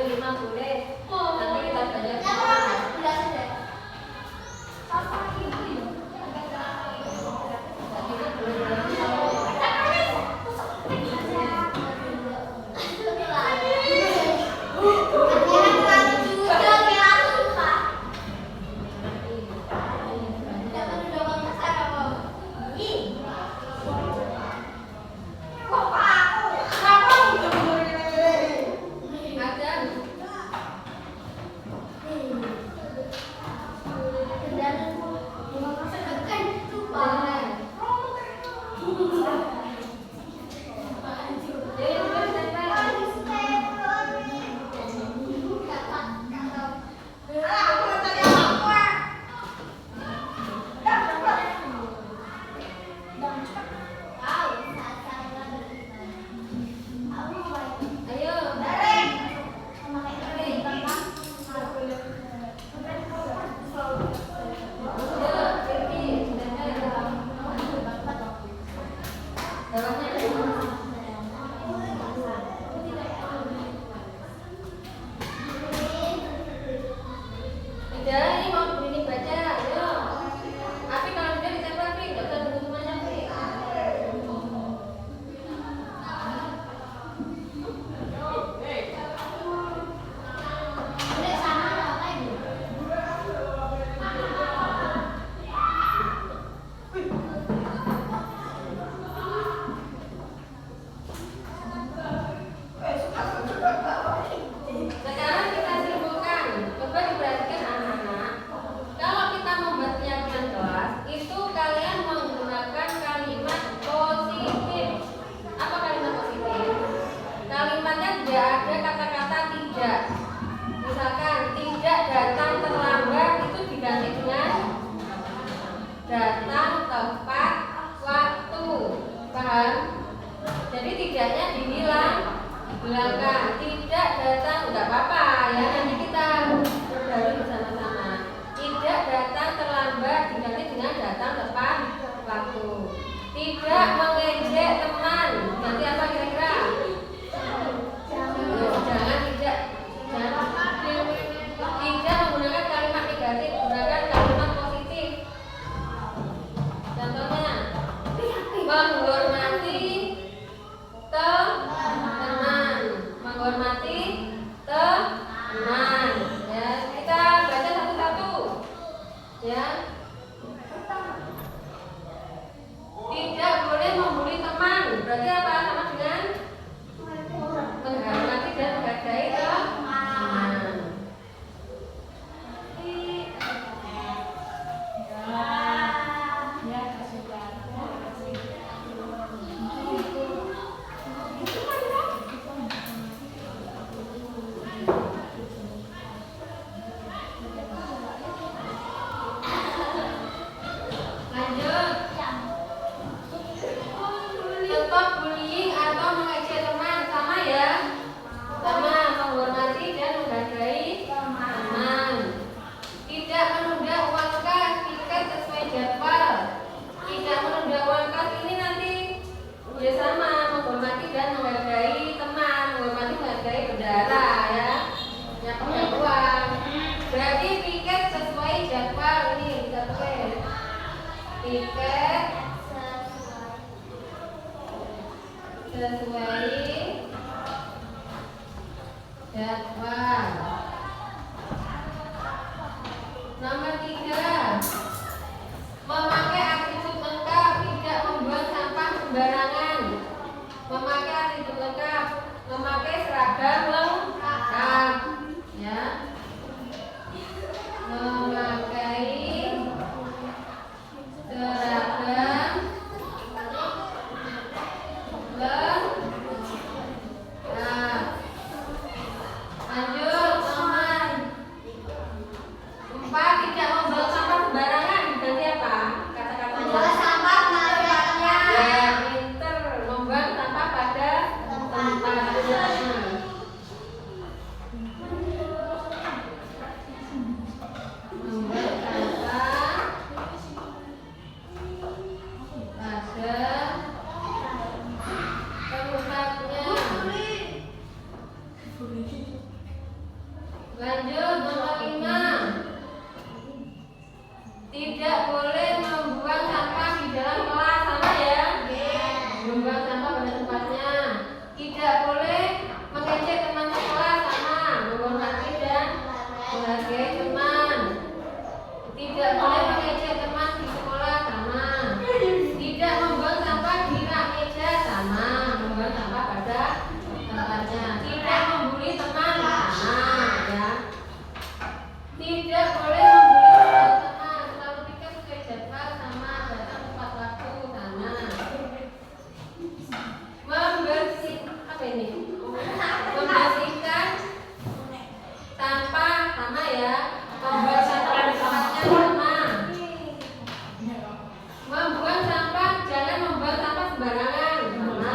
5 boleh. Nanti kita belajar bersama. Datang, tempat, waktu. Paham? Jadi tidaknya dihilangkan. Tidak datang, enggak apa-apa ya. Nanti kita berdalil bersama-sama. Tidak datang terlambat diganti dengan datang tepat waktu. Tidak mengejek teman. Ganti apa kira-kira? Jangan tidak menggunakan kalimat negatif, gunakan kalimat positif. Contohnya, menghormati teman, menghormati teman. Ya, kita baca satu-satu. Ya. Tidak boleh membuli teman. Berarti apa? Sama dengan menghormati dan menghargai teman. Stop bullying atau mengejek teman, sama ya. Sama, menghormati dan menghargai teman. Tidak menunda uang kas, tiket sesuai jadwal. Tidak menunda uang kas ini nanti ya sama, menghormati dan menghargai teman, menghormati menghargai bendara ya. Yang punya uang. Berarti tiket sesuai jadwal ini kita tulis. Tiket sesuai jadwal. Nomor 3, memakai atribut lengkap, tidak membuang sampah sembarangan. Memakai atribut lengkap, memakai seragam lengkap, ya. Memakai seragam lengkap. Lanjut, teman. 4, tidak membuang sampah sembarangan. Berarti apa? Kata-katanya. Membuang sampah pada tempatnya. Ya, pinter. Membuang sampah pada tempatnya. Lanjut nomor 5. Tidak boleh membuang sampah di dalam kelas, sama ya? Membuang sampah pada tempatnya. Tidak boleh mengejek teman sekelas, sama. Menghormati dan menghargai teman. Tidak boleh mengejek teman di sekolah, sama. Tidak membuang sampah di rak meja, sama. Membuang sampah pada tempatnya. Tidak membuli teman, sama ya. Tidak boleh membuli teman, selalu pikir sesuai jadwal, sama. Datang tepat waktu, sama. Membersihkan sampah, sama ya. Membuang sampah di tempatnya, sama. Membuang sampah, jangan membuang sampah sembarangan, sama.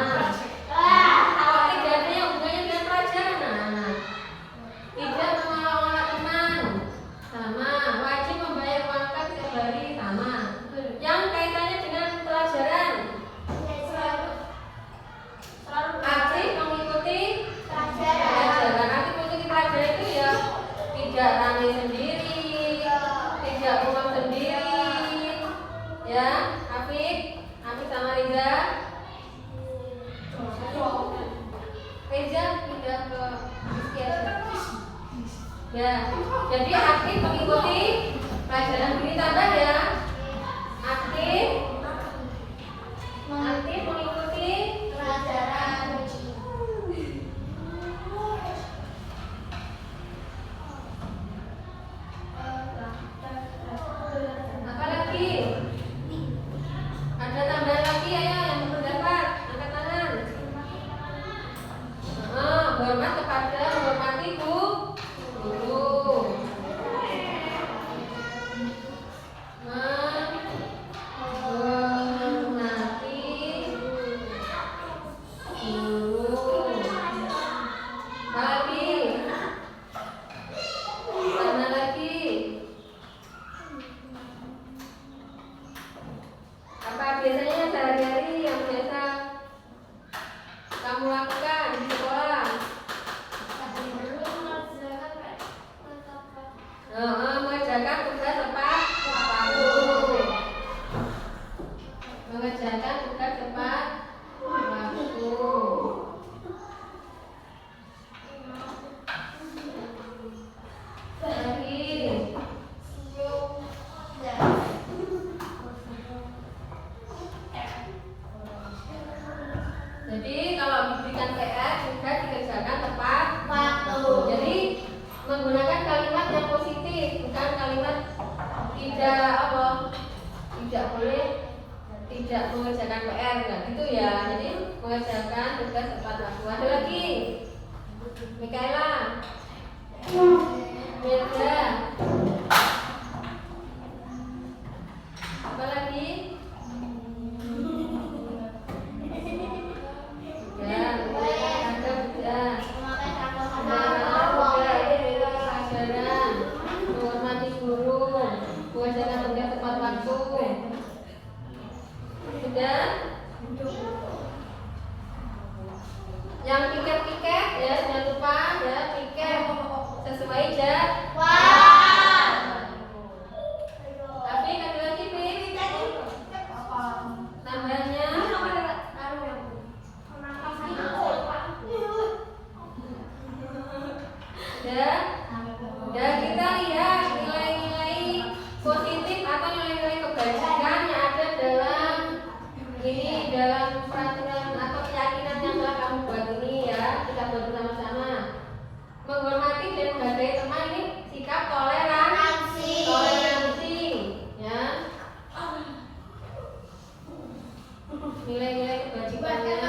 Kalau tidak ada yang hubungannya dengan pelajaran, nah. Tidak mengolok-olok teman, sama. Wajib membayar uang kas setiap hari, sama. Yang kaitannya dengan pelajaran, aktif mengikuti pelajaran. Aktif mengikuti pelajaran itu ya tidak ramai sendiri, tidak pulang sendiri, ya. Afif sama Reza. Reza pindah ke ya. Jadi aktif mengikuti pelajaran, ini tambah ya. Aktif mengikuti pelajaran. Apa lagi? Ada tambahan lagi, ayo yang berpendapat angkat tangan. Hormat kepada menghormati guru. Apa biasanya sehari-hari yang biasa kamu lakukan di sekolah? Mengerjakan tugas tepat waktu. Mengerjakan tugas tepat waktu. Lagi. Jadi kalau diberikan PR juga dikerjakan tepat waktu. Jadi menggunakan kalimat yang positif, bukan kalimat tidak boleh tidak mengerjakan PR, kan gitu ya. Jadi mengerjakan tugas tepat waktu. Ada lagi, Mikaela, Mirza, apa lagi? Menghormati guru, mengerjakan tugas tepat waktu. Sudah? Yang piket-piket ya, jangan lupa ya, piket sesuai jadwal. Tapi ada lagi Pin, tambahannya. Ya kita lihat nilai-nilai positif atau nilai-nilai kebajikan yang ada dalam peraturan atau keyakinan yang telah kamu buat ini ya. Kita buat bersama-sama. Menghormati dan menghargai teman, ini sikap toleransi ya. Nilai-nilai kebajikannya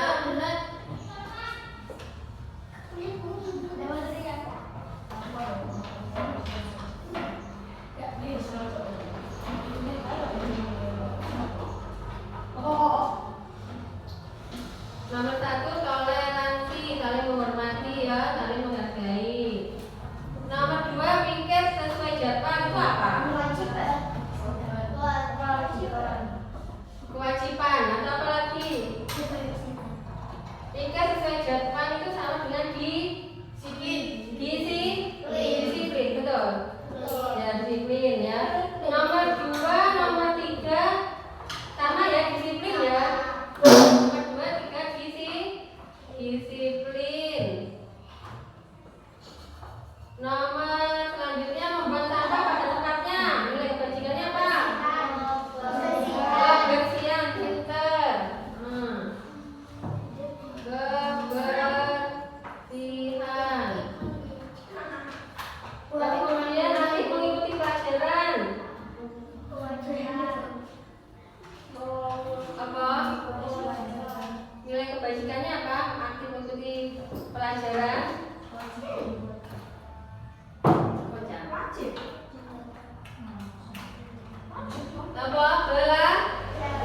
apa?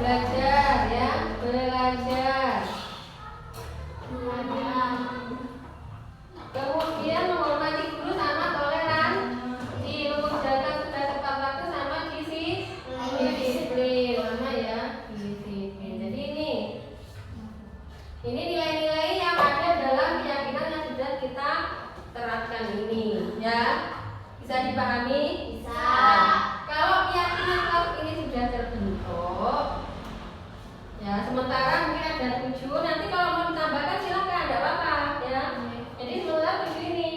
Belajar ya, belajar. Kemudian menghormati guru sama toleransi, mengerjakan sudah tepat waktu sama disiplin, sama ya disiplin. Jadi ini nilai-nilai yang ada dalam keyakinan yang sudah kita terapkan ini, ya. Bisa dipahami? Bisa. Kalau keyakinan kelas ini sudah terbentuk, ya sementara mungkin ada 7, nanti kalau mau ditambahkan silakan, tidak apa-apa, ya. Jadi sementara 7 ini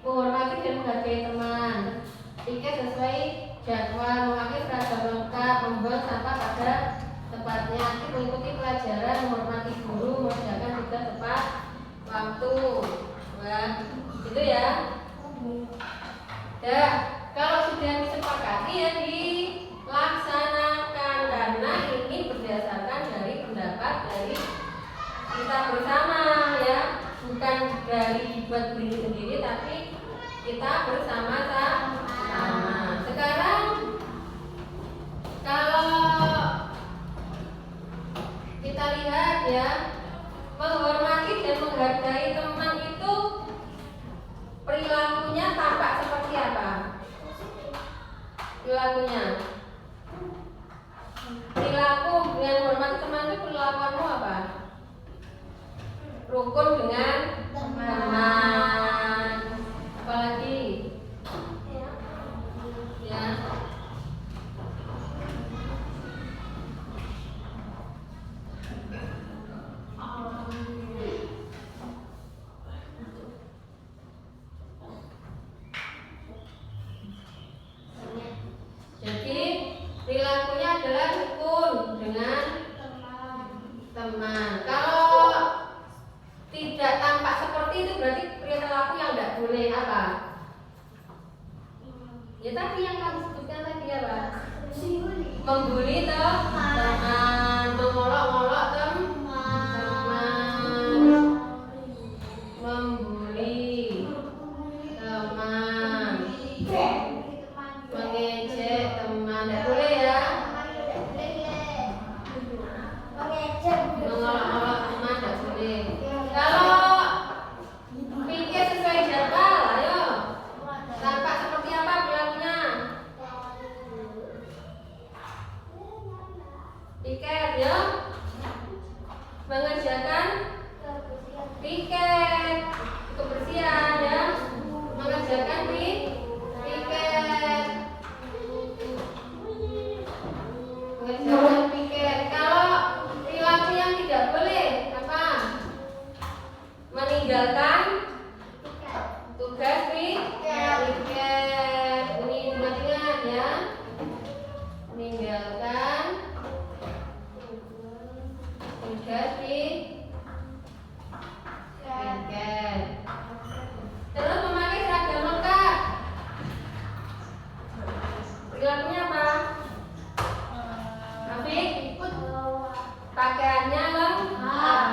menghormati dan menghargai teman, piket sesuai jadwal, memakai seragam lengkap, membuang sampah pada tempatnya, aktif mengikuti pelajaran, menghormati guru, mengerjakan tugas tepat waktu. Wah, gitu ya. Ya, kalau sudah disepakati ya dilaksanakan, karena ini berdasarkan dari pendapat dari kita bersama, ya, bukan dari buat diri sendiri, tapi kita bersama-sama. Sekarang kalau kita lihat ya, menghormati dan menghargai teman itu perilakunya tampak seperti apa? Perilaku dengan menghormati teman itu perilakuanmu apa? Rukun dengan teman. Apalagi? Ya. Jadi perilakunya adalah rukun dengan teman. Kalau tidak tampak seperti itu berarti perilaku yang tidak boleh apa? Ya tadi yang kamu sebutkan tadi apa? Membuli teman, mengolok-olok teman, membuli teman, mengejek teman, tidak boleh ya. Mengolok-olok teman tidak boleh. Kalau pikir sesuai jadwal, ayo. Tampak seperti apa perilakunya? Piket ya. Mengerjakan piket, kebersihan ya. Mengerjakan piket. Mengerjakan piket. Kalau perilaku yang tidak boleh apa? Meninggalkan tugas piket. Ini ingat ya. Meninggalkan tugas piket. Terus memakai seragam lengkap. Perilakunya apa? Afik? Pakaiannya lengkap.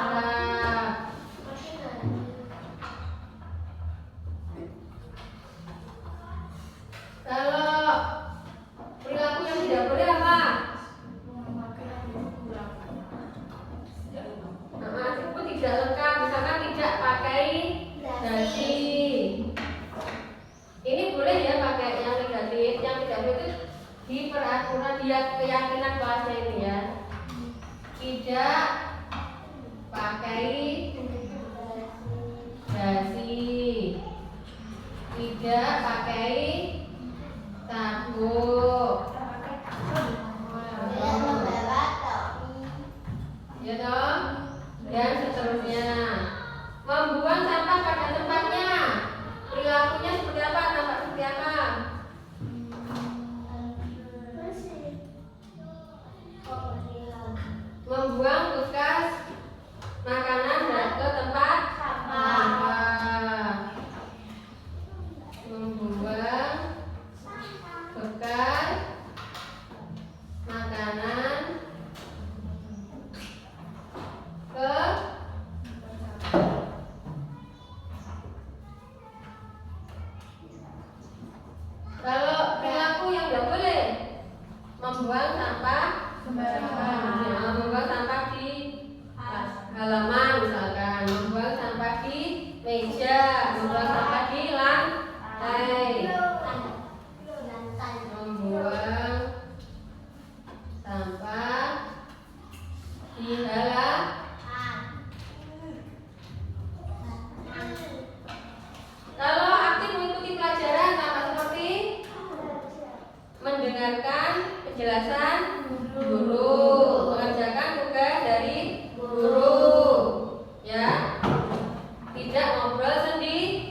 Kalau perilaku yang tidak boleh apa? Itu tidak lengkap, misalkan tidak pakai dasi. Ini boleh ya pakai yang negatif, yang tidak boleh itu di peraturan dia keyakinan kelasnya ini ya. Tidak pakai dasi, tidak pakai sabuk, ya toh, dan seterusnya. Membuang sampah pada tempatnya, perilakunya seperti apa? Tampak seperti apa? Membuang bekas makanan ke tempat sampah. Membuang bekas makanan ke Kalau perilaku yang tidak boleh membuang sampah sembarangan. Ya, membuang sampah di halaman misalkan, membuang sampah di meja, membuang sampah di lantai, membuang sampah di halaman. Kalau aktif mengikuti pelajaran sama seperti mendengarkan penjelasan guru, mengerjakan tugas dari guru, ya, tidak ngobrol sendiri.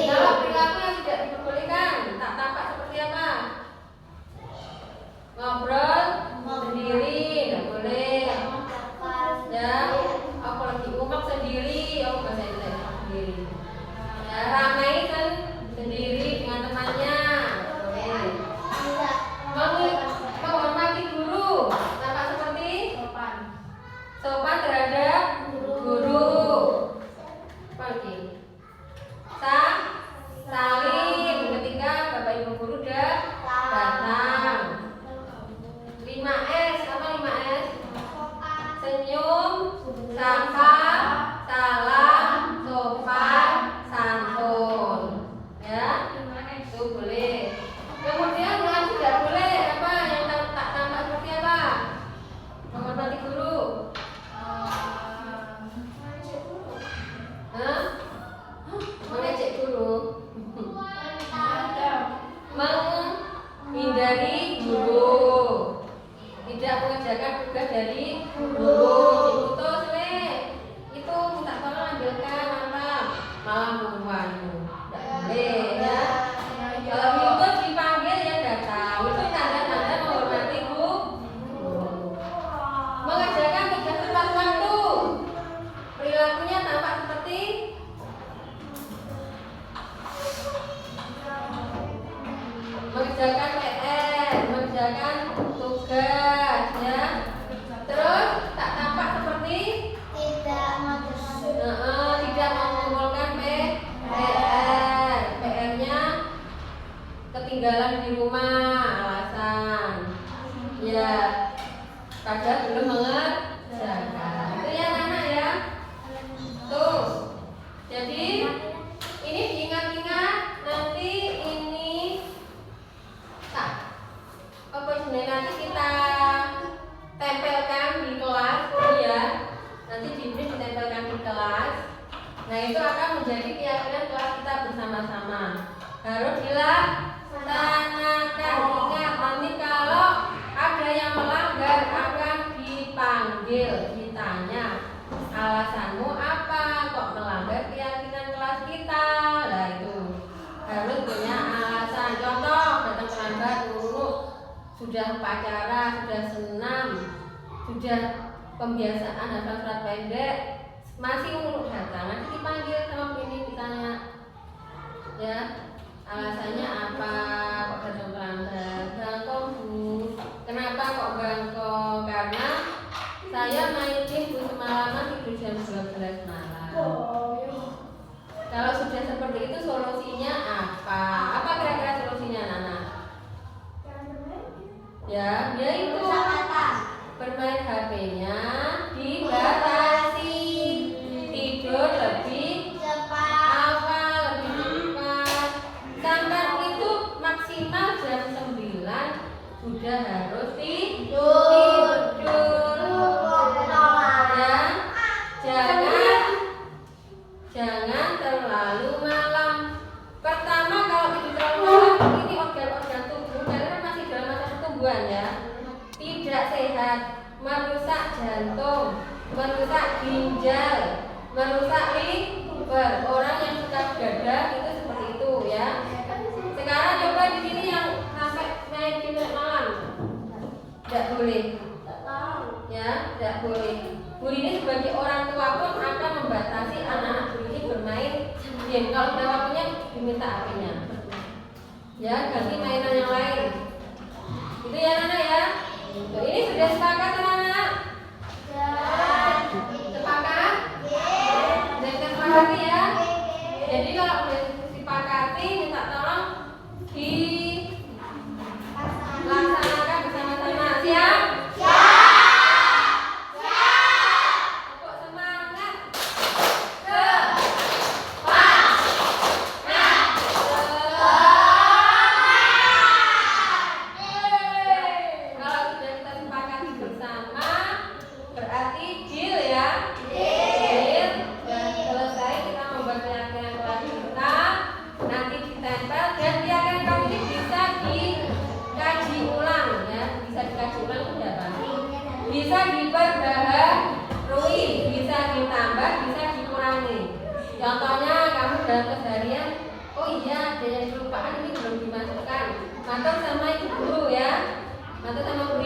Kalau perilaku yang tidak diperbolehkan, tak tampak seperti apa? Ngobrol sendiri, tidak boleh. Ya, apalagi umak sendiri, bahasa Indonesia sendiri. Ya, ramai sendiri dengan temannya, boleh. Menghormati guru, tampak seperti sopan terhadap guru. Apalagi salim ketika bapak ibu guru datang. 5S, apa 5S? Senyum, sapa, salam, sopan, santun. Ya, itu boleh. Kemudian yang tidak boleh apa? Yang tak tampak seperti apa? Menghormati guru. Mengejek guru. Menghindari guru. Tidak mengerjakan tugas dari guru. Putus itu minta tolong ambilkan malah menguangi. Tidak boleh ya. Kalau Yusuf dipanggil ya datang. Itu tanda-tanda menghormati guru. Mengerjakan tugas tepat waktu. Perilakunya tampak seperti mengerjakan PR, mengerjakan tugas, ya. Terus tak tampak seperti tidak mengumpulkan PR. PR-nya ketinggalan di rumah, alasan. Ya, padahal belum mengerjakan. Itu ya anak ya. Tuh. Jadi ini diingat-ingat nanti ini apa sebenarnya nanti kita tempelkan di kelas ya. Nanti ditempelkan di kelas. Nah, itu akan menjadi keyakinan kelas kita bersama-sama. Harus dilaksanakan. Ingat, nanti kalau ada yang melanggar akan dipanggil, ditanya, alasanmu apa kok melanggar keyakinan kelas kita? Nah, itu harus punya alasan. Contoh, datang terlambat dulu, sudah upacara, sudah senam, sudah pembiasaan hafal surat pendek, masih urut datang, nanti dipanggil sama ini, ditanya, ya, alasannya apa kok datang terlambat? Bangkong bu, kenapa kok bangkong? Karena saya main game bu semalaman tidur jam 12 malam. Kalau sudah seperti itu solusinya apa? Apa kira-kira solusinya Nana? Ya, yaitu bermain HP-nya dibatasi, tidur lebih awal, lebih cepat. Sampai itu maksimal jam 9 sudah harus tidur. Ya, jangan terlalu malam. Pertama kalau tidur terlalu malam, ini organ-organ tubuh karena masih dalam masa pertumbuhan ya, tidak sehat, merusak jantung, merusak ginjal, merusak liver. Orang yang suka begadang itu seperti itu ya. Sekarang coba di sini yang sampai main game malam, tidak boleh. Ya, tidak boleh. Bu ini sebagai orang tua pun akan membatasi anak-anak Bu ini bermain game. Kalau sudah waktunya diminta HP-nya. Ya, ganti mainan yang lain. Itu ya Nana ya. Tuh, ini sudah sepakat anak-anak? Sepakat? Sudah sepakati ya. Jadi kalau sudah disepakati minta tolong dilaksanakan. bisa diperbaharui, bisa ditambah, bisa dikurangi. Contohnya kamu dalam keseharian, oh iya ada yang kelupaan ini belum dimasukkan. Matur sama ibu guru ya, matur sama guru